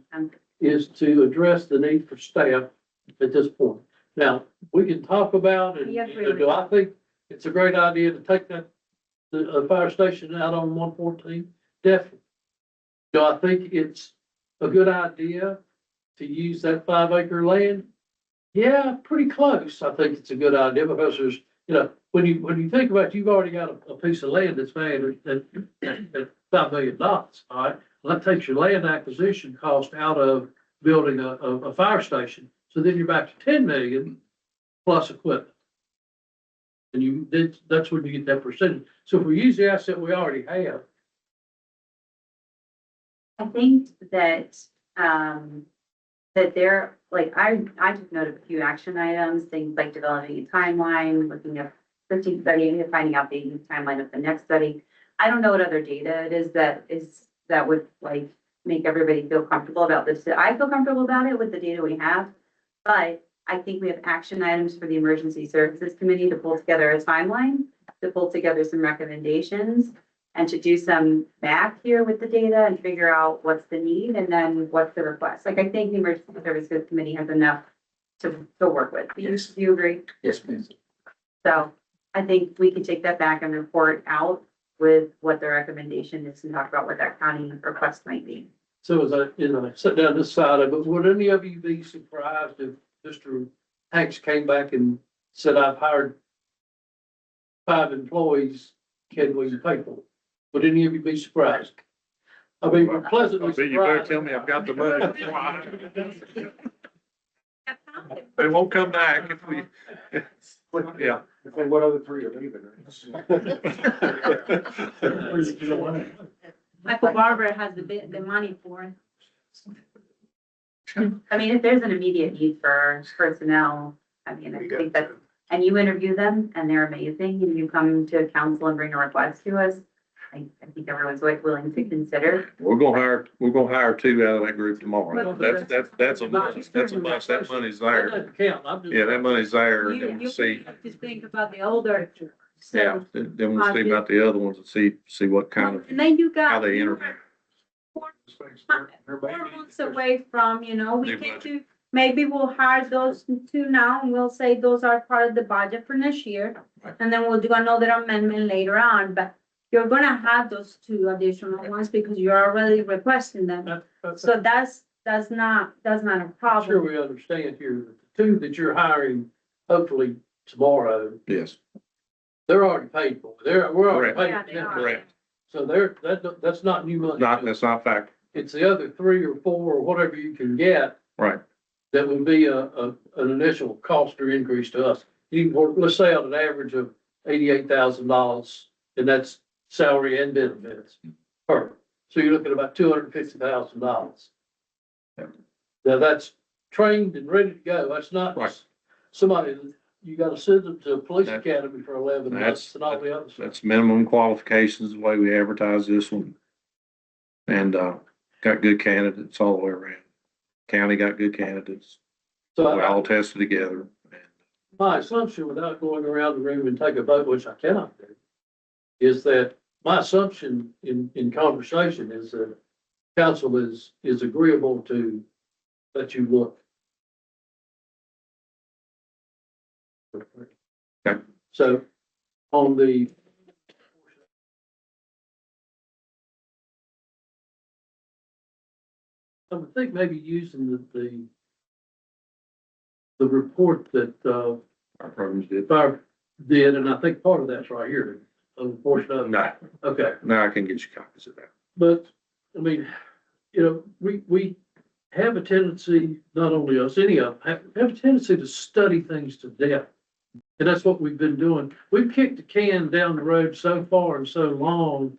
is to address the need for staff at this point. Now, we can talk about and I agree with do I think it's a great idea to take the fire station out on 114? Definitely. Do I think it's a good idea to use that 5 acre land? Yeah, pretty close. I think it's a good idea because there's, when you think about it, you've already got a piece of land that's valued at $5 million, all right? Well, that takes your land acquisition cost out of building a fire station. So then you're back to 10 million plus equipment. And that's when you get that percentage. So if we use the asset we already have. I think that, that there, like, I took note of a few action items, things like developing a timeline, looking at 15 study, finding out the timeline of the next study. I don't know what other data it is that would like make everybody feel comfortable about this. I feel comfortable about it with the data we have, but I think we have action items for the Emergency Services Committee to pull together a timeline, to pull together some recommendations, and to do some math here with the data and figure out what's the need and then what's the request. Like, I think the Emergency Services Committee has enough to work with. Do you agree? Yes, please. So I think we can take that back and report out with what the recommendation is and talk about what that county request might be. So as I sit down this side of it, would any of you be surprised if Mr. Hanks came back and said, I've hired 5 employees, can we pay for it? Would any of you be surprised? I mean, we're pleasantly You better surprised. tell me I've got the money. They won't come back if we, yeah. And what other three are leaving? Michael Barber has the money for it. I mean, if there's an immediate need for personnel, I mean, I think that, and you interview them and they're amazing and you come to council and bring a request to us, I think everyone's willing to consider. We're gonna hire 2 out of that group tomorrow. That's a must. That money's That there. doesn't count. I'm just. Yeah, that money's there, and then You we'll see. have to think about the older. Yeah, then we'll see about the other ones and see what kind of, And then you got. how they interview. 4 months away from, we New can budget. do, maybe we'll hire those 2 now and we'll say those are part of the budget for next year. Right. And then we'll do another amendment later on, but you're gonna have those 2 additional ones because you're already requesting them. So that's not a I'm sure problem. we understand here that the 2 that you're hiring, hopefully tomorrow, Yes, they're already paid for. We're already Correct. paid. Yeah, they are. correct. So that's not new money. That's not fact. It's the other 3 or 4 or whatever you can get Right. that would be an initial cost or increase to us. Let's say on an average of $88,000, and that's salary and benefits. Per, so you're looking at about $250,000. Yeah. Now that's trained and ready to go. That's not Right. just somebody that you gotta send them to a police That- academy for 11 months and all the other stuff. That's minimum qualifications, the way we advertise this one. And, got good candidates all the way around. County got good candidates. So We I- all tested together. my assumption, without going around the room and take a vote, which I cannot do, is that my assumption in conversation is that council is agreeable to let you look. Okay. So on the I would think maybe using the report that, Our programs did. fire did, and I think part of that's right here, a portion of it. No, Okay, no, I can get you copies of that. but, I mean, you know, we have a tendency, not only us, any of them, have a tendency to study things to death. And that's what we've been doing. We've kicked the can down the road so far and so long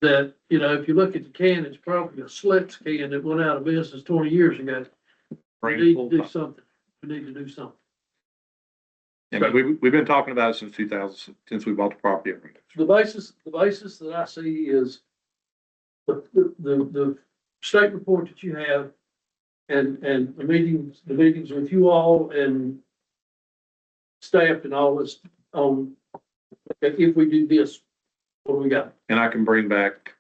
that, you know, if you look at the can, it's probably a Slits can that went out of business 20 years ago. We need to do something. We need to do something. Yeah, we've been talking about it since 2000, since we bought the property. The basis that I see is the state report that you have and the meetings with you all and staff and all this on, if we do this, what do we got? And I can bring back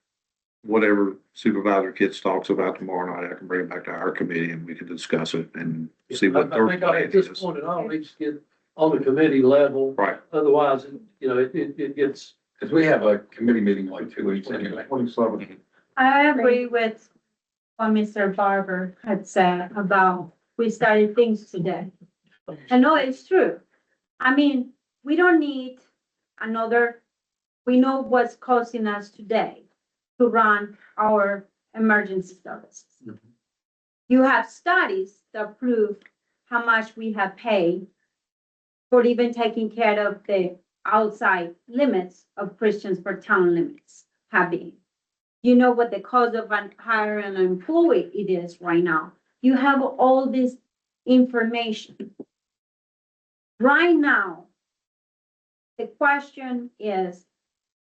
whatever Supervisor Kitts talks about tomorrow night. I can bring it back to our committee and we can discuss it and see what I their think plan at this is. point, it all needs to get on the committee level. Right. Otherwise, you know, it gets, Cause we have a committee meeting like 2 weeks anyway. 27. I agree with what Mr. Barber had said about we started things today. And no, it's true. I mean, we don't need another, we know what's costing us today to run our emergency services. Mhm. You have studies that prove how much we have paid for even taking care of the outside limits of Christians per town limits have been. You know what the cost of hiring an employee it is right now. You have all this information. Right now, the question is,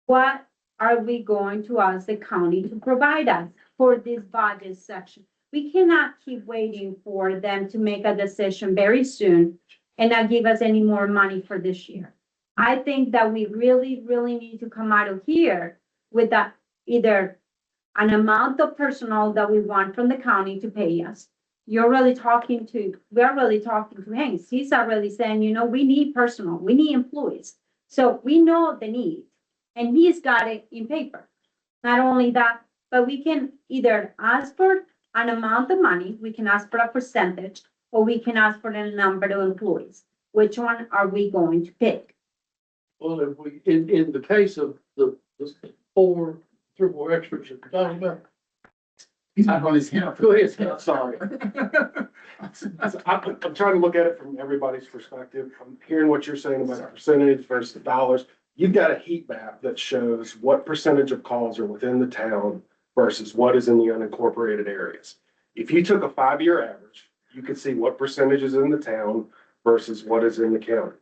what are we going to ask the county to provide us for this budget section? We cannot keep waiting for them to make a decision very soon and not give us any more money for this year. I think that we really, really need to come out of here with that, either an amount of personnel that we want from the county to pay us. We're really talking to Haynes. He's already saying, you know, we need personnel, we need employees. So we know the need, and he's got it in paper. Not only that, but we can either ask for an amount of money, we can ask for a percentage, or we can ask for the number of employees. Which one are we going to pick? well, if we, in the case of the 3 or 4 experts that we're talking about. He's not on his hand. Go ahead, Scott. Sorry. I'm trying to look at it from everybody's perspective. I'm hearing what you're saying about the percentage versus dollars. You've got a heat map that shows what percentage of calls are within the town versus what is in the unincorporated areas. If you took a 5-year average, you could see what percentage is in the town versus what is in the county.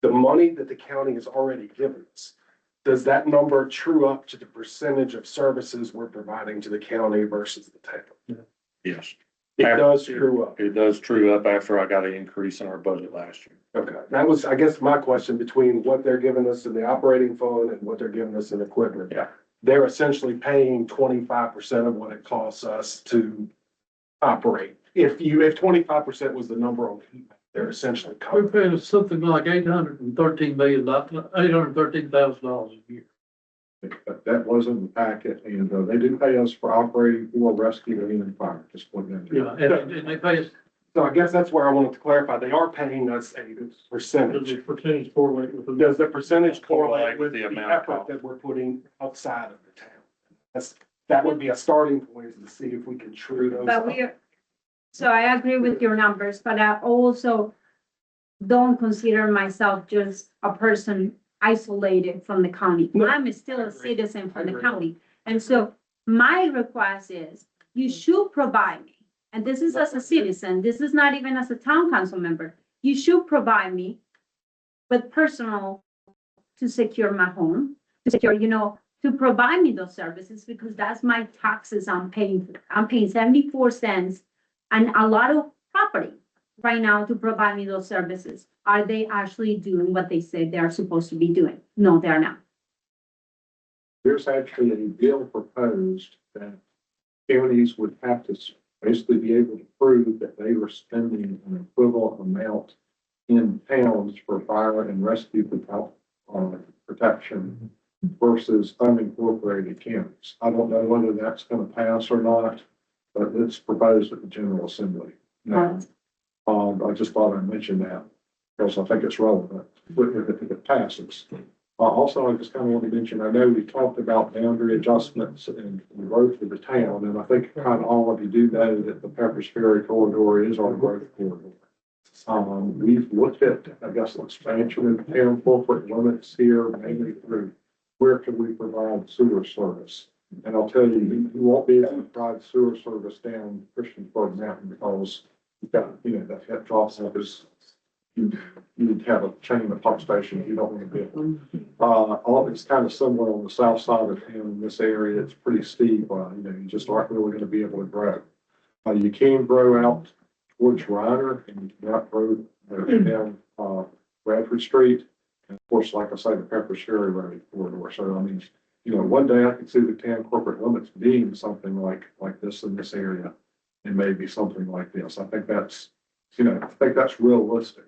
The money that the county has already given us, does that number true up to the percentage of services we're providing to the county versus the town? Yes. It does true up. It does true up after I got an increase in our budget last year. Okay, that was, I guess, my question between what they're giving us in the operating fund and what they're giving us in equipment. Yeah. They're essentially paying 25% of what it costs us to operate. If 25% was the number on heat map, they're essentially We're covered. paying something like $813,000 a year. But that wasn't the packet, and they do pay us for operating for rescue and fire, just one that. Yeah, and they pay us So I guess that's where I wanted to clarify. They are paying us a percentage. percentage correlate with the. Does the percentage Correlate correlate with with the the amount of effort calls. that we're putting outside of the town? That would be a starting point, is to see if we can true those But up. so I agree with your numbers, but I also don't consider myself just a person isolated from the county. No. I'm still a citizen from the county. And so my request is, you should provide me, and this is as a citizen, this is not even as a town council member, you should provide me with personal to secure my home, to secure, to provide me those services, because that's my taxes I'm paying. I'm paying 74 cents and a lot of property right now to provide me those services. Are they actually doing what they say they are supposed to be doing? No, they're not. There's actually a bill proposed that counties would have to basically be able to prove that they were spending an equivalent amount in towns for fire and rescue protection versus unincorporated counties. I don't know whether that's gonna pass or not, but it's proposed at the General Assembly. Now, I just thought I'd mention that because I think it's relevant if it passes. Also, I just kind of want to mention, I know we talked about boundary adjustments and growth of the town, and I think kind of all of you do know that the Peppers Ferry corridor is our growth corridor. We've looked at, I guess, expansion of the town corporate limits here, mainly through where can we provide sewer service? And I'll tell you, you won't be able to provide sewer service down Christiansburg Mountain because you've got, that drops off is, you'd have a chain of pump stations you don't want to build. All it's kind of similar on the south side of town in this area. It's pretty steep. You just aren't really going to be able to grow. You can grow out towards Reiner and you cannot grow down Bradford Street. And of course, like I say, the Peppers Ferry Road corridor. So, I mean, one day I could see the town corporate limits being something like this in this area and maybe something like this. I think that's, realistic.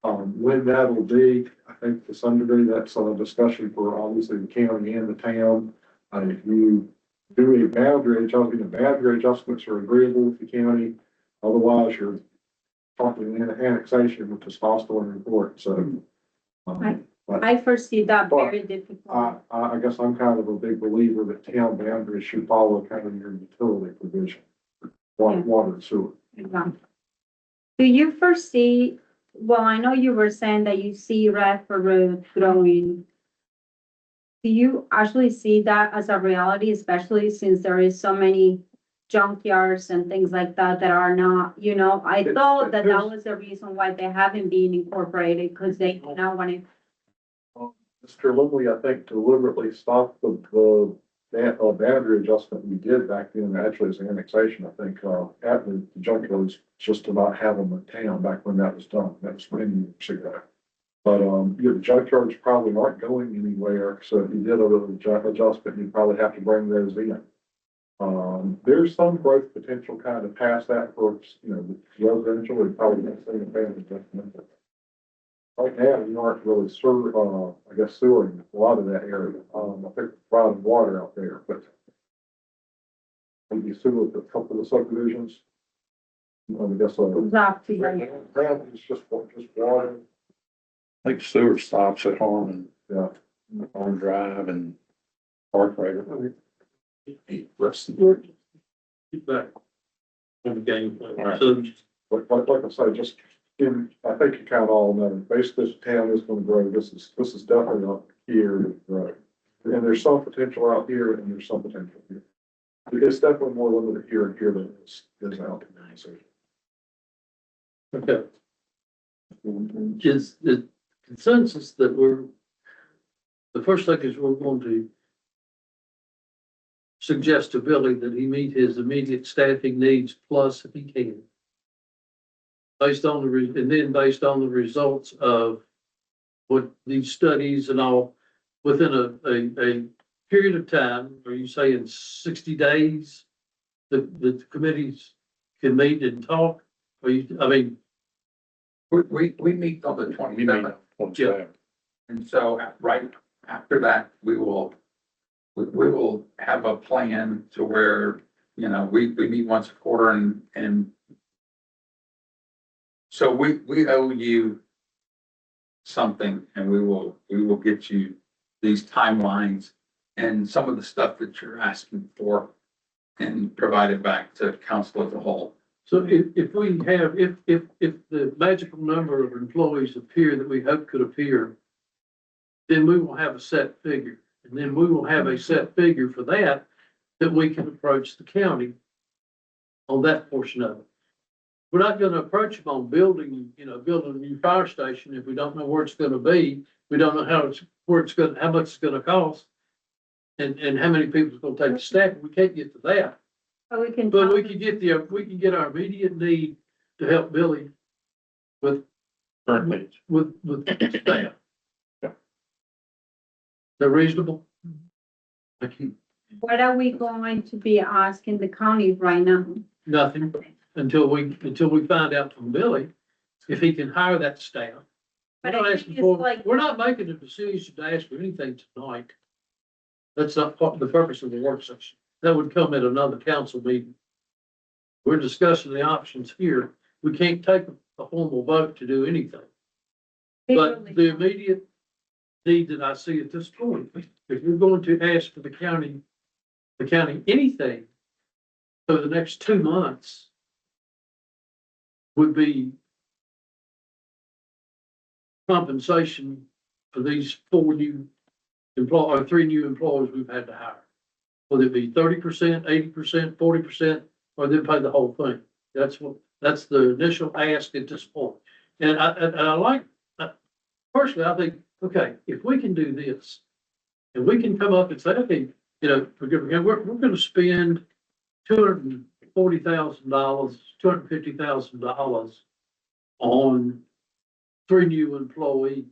When that'll be, I think to some degree, that's a discussion for obviously the county and the town. If you do a boundary adjustment, boundary adjustments are agreeable with the county. Otherwise, you're talking an annexation, which is hostile and important. So, I foresee that very difficult. I guess I'm kind of a big believer that town boundaries should follow kind of your utility provision, water and sewer. Exactly. Do you foresee, well, I know you were saying that you see Radford Road growing. Do you actually see that as a reality, especially since there is so many junkyards and things like that that are not, I thought that was the reason why they haven't been incorporated, because they now want to. Mr. Lindley, I think deliberately stopped the boundary adjustment we did back then, actually as an annexation, I think, at the junkyards, just to not have them in town back when that was done. That was many years ago. But, the junkyards probably aren't going anywhere. So if you did a little adjustment, you'd probably have to bring those in. There's some growth potential kind of past that for, residential, we probably not seeing a family adjustment. Right now, you aren't really sewering a lot of that area. I think providing water out there, but maybe sewer with a couple of subdivisions. I guess, Exactly. ground is just water. I think sewer stops at Harmon, Yeah. Harmon Drive and Park Raider. Keep back on the game plan. Right. So Like I say, I think you kind of all know, basically this town is going to grow. This is definitely not here to grow. And there's some potential out here and there's some potential here. It's definitely more limited here and here than it is out there. So, okay. Is the consensus that the first thing is we're going to suggest to Billy that he meet his immediate staffing needs plus if he can. Based on and then based on the results of what these studies and all, within a period of time, are you saying 60 days? The committees can meet and talk? We meet on the 27th. Yeah. And so right after that, we will have a plan to where, we meet once a quarter and so we owe you something and we will get you these timelines and some of the stuff that you're asking for and provide it back to council as a whole. So if the magical number of employees appear that we hope could appear then we will have a set figure. And then we will have a set figure for that, that we can approach the county on that portion of it. We're not gonna approach them on building, building a new fire station if we don't know where it's gonna be. We don't know how much it's gonna cost. And how many people's gonna take the staff. We can't get to that. But we can. But we can get our immediate need to help Billy with Current needs. with staff. They're reasonable? What are we going to be asking the county right now? Nothing until we find out from Billy if he can hire that staff. We're But I not think asking it's for, like- we're not making a decision to ask for anything tonight. That's not part of the purpose of the work session. That would come at another council meeting. We're discussing the options here. We can't take a formal vote to do anything. But the immediate need that I see at this point, if you're going to ask for the county anything for the next 2 months would be compensation for these 3 new employees we've had to hire. Whether it be 30%, 80%, 40%, or then pay the whole thing. That's the initial ask at this point. And I like, personally, I think, okay, if we can do this, and we can come up and say, okay, we're gonna spend $240,000, $250,000 on 3 new employees.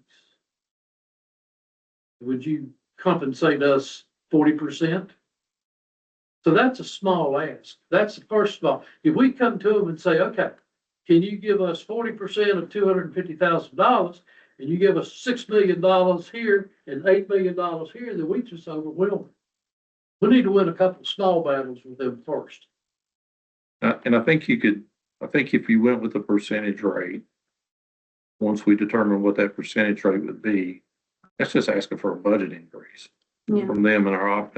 Would you compensate us 40%? So that's a small ask. That's the first of all. If we come to them and say, okay, can you give us 40% of $250,000 and you give us $6 million here and $8 million here, then we just overwhelm. We need to win a couple of small battles with them first. And I think if you went with the percentage rate, once we determine what that percentage rate would be, that's just asking for a budget increase Yeah. from them in our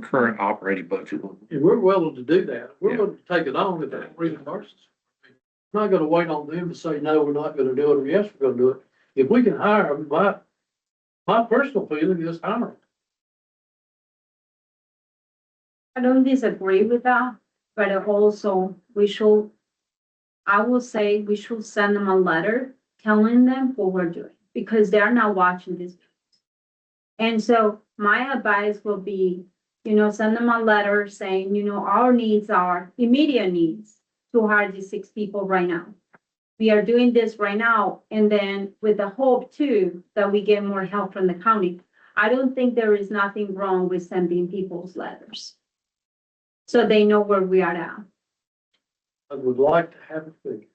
current operating budget. And we're willing to do that. We're Yeah. willing to take it on if that reimburses. We're not gonna wait on them to say, no, we're not gonna do it, or yes, we're gonna do it. If we can hire them, my personal feeling is hire them. I don't disagree with that, but also I will say we should send them a letter telling them what we're doing, because they're not watching this. And so my advice will be, send them a letter saying, our needs are immediate needs to hire these 6 people right now. We are doing this right now, and then with the hope too, that we get more help from the county. I don't think there is nothing wrong with sending people's letters. So they know where we are at. I would like to have a figure.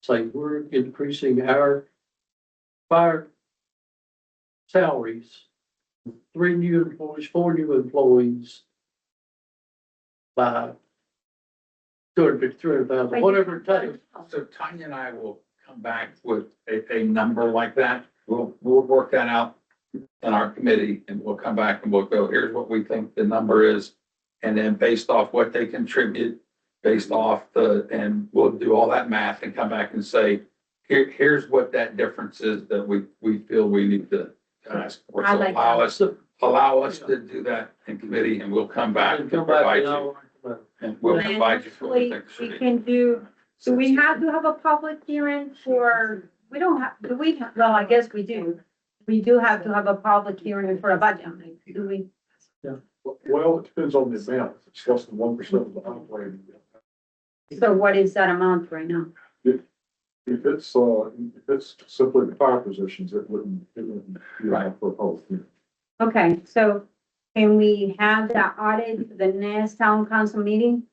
Say, we're increasing our fire salaries, 3 new employees, 4 new employees by 250, 300,000, whatever it takes. So Tanya and I will come back with a number like that. We'll work that out in our committee, and we'll come back and we'll go, here's what we think the number is. And then based off what they contribute, and we'll do all that math and come back and say, here's what that difference is that we feel we need to ask for. I So like allow us to do that in committee, and we'll come back and provide you. And we'll provide you what we think should We be. can do we have to have a public hearing for, we don't have, do we, well, I guess we do. We do have to have a public hearing for a budget, do we? Well, it depends on the amount. If it's less than 1% of the operating. So what is that amount right now? If it's simply the fire positions, it wouldn't be enough for a whole. Okay, so can we have that audit for the next town council meeting?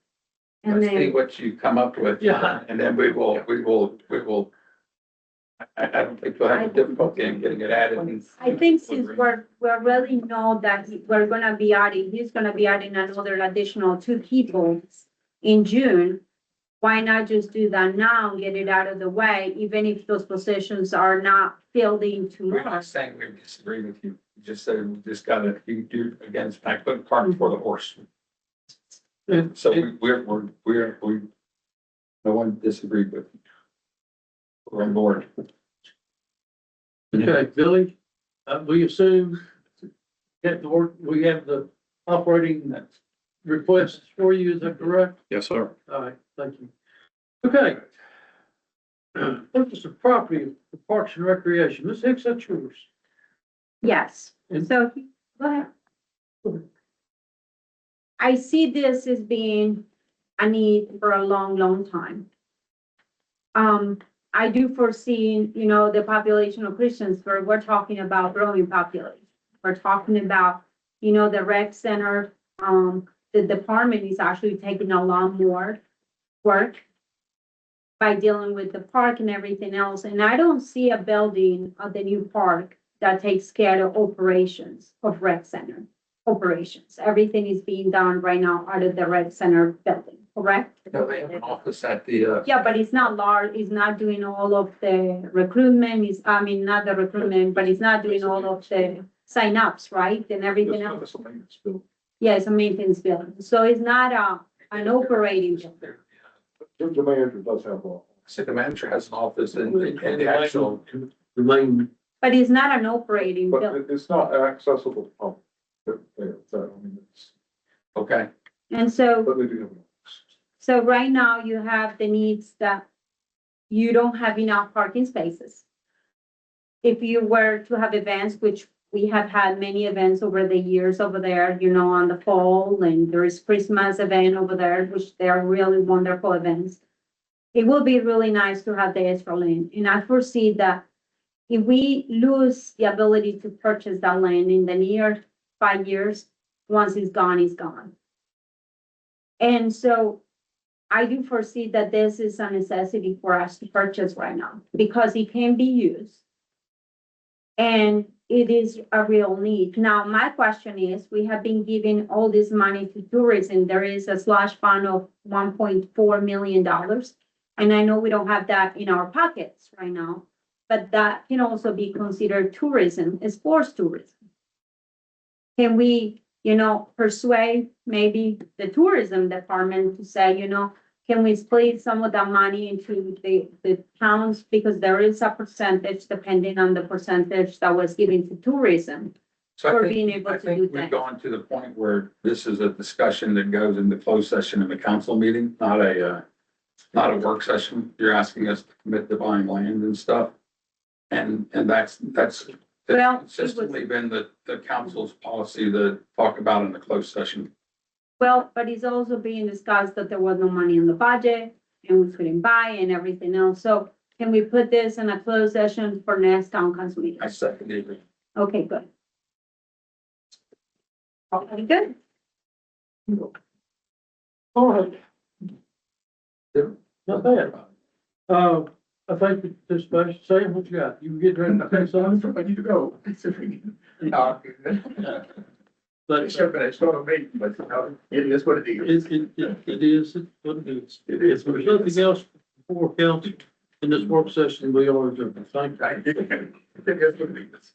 And Let's see then, what you come up with. Yeah. And then we will, I don't think we'll have a difficulty in getting it added. I think since we already know that we're gonna be adding, he's gonna be adding another additional 2 people in June. Why not just do that now and get it out of the way, even if those positions are not filled in We're not tomorrow? saying we disagree with you. We just said we just gotta, you do, again, it's not putting cart before the horse. And So we're, no one disagreed with you. We're on board. okay, Billy, We assume that the work, we have the operating requests for you, is that correct? Yes, sir. All right, thank you. Okay. Purchase of property for Parks and Recreation. Ms. Hicks, that's yours. Yes, And- so, go ahead. I see this as being a need for a long, long time. I do foresee, you know, the population of Christians, where we're talking about growing population. We're talking about, you know, the rec center, the department is actually taking a lot more work by dealing with the park and everything else. And I don't see a building of the new park that takes care of operations of rec center operations. Everything is being done right now out of the rec center building, correct? No, they have an office at the, Yeah, but it's not large, it's not doing all of the recruitment, not the recruitment, but it's not doing all of the signups, right? And everything else. It's a maintenance bill. Yeah, it's a maintenance building. So it's not an operating building. The manager does have one. city manager has an office in the actual, Remain, But it's not an operating But building. it's not accessible to public. It's, okay, And so, but they do have. so right now you have the needs that you don't have enough parking spaces. If you were to have events, which we have had many events over the years over there, you know, on the fall, and there is Christmas event over there, which they are really wonderful events. It will be really nice to have the extra land, and I foresee that if we lose the ability to purchase that land in the near 5 years, once it's gone, it's gone. And so I do foresee that this is a necessity for us to purchase right now, because it can be used. And it is a real need. Now, my question is, we have been giving all this money to tourism. There is a slush fund of $1.4 million. And I know we don't have that in our pockets right now, but that can also be considered tourism, sports tourism. Can we, you know, persuade maybe the tourism department to say, you know, can we split some of that money into the towns? Because there is a percentage, depending on the percentage that was given to tourism. so For I being think, able I to do think we've things. gone to the point where this is a discussion that goes into closed session of a council meeting, not a work session. You're asking us to commit to buying land and stuff. And that's Well, it was- consistently been the council's policy to talk about in the closed session. Well, but it's also being discussed that there was no money in the budget and we couldn't buy and everything else. So can we put this in a closed session for next town council meeting? I second it. Okay, good. Okay, good. all right, not bad. I think we just about saying what you got. You get ready to say something? I need to go. But It's not a meeting, but it is what it is. it is what it is. If there's nothing else before council in this work session, we are adjourned. Thank you. It is what it is.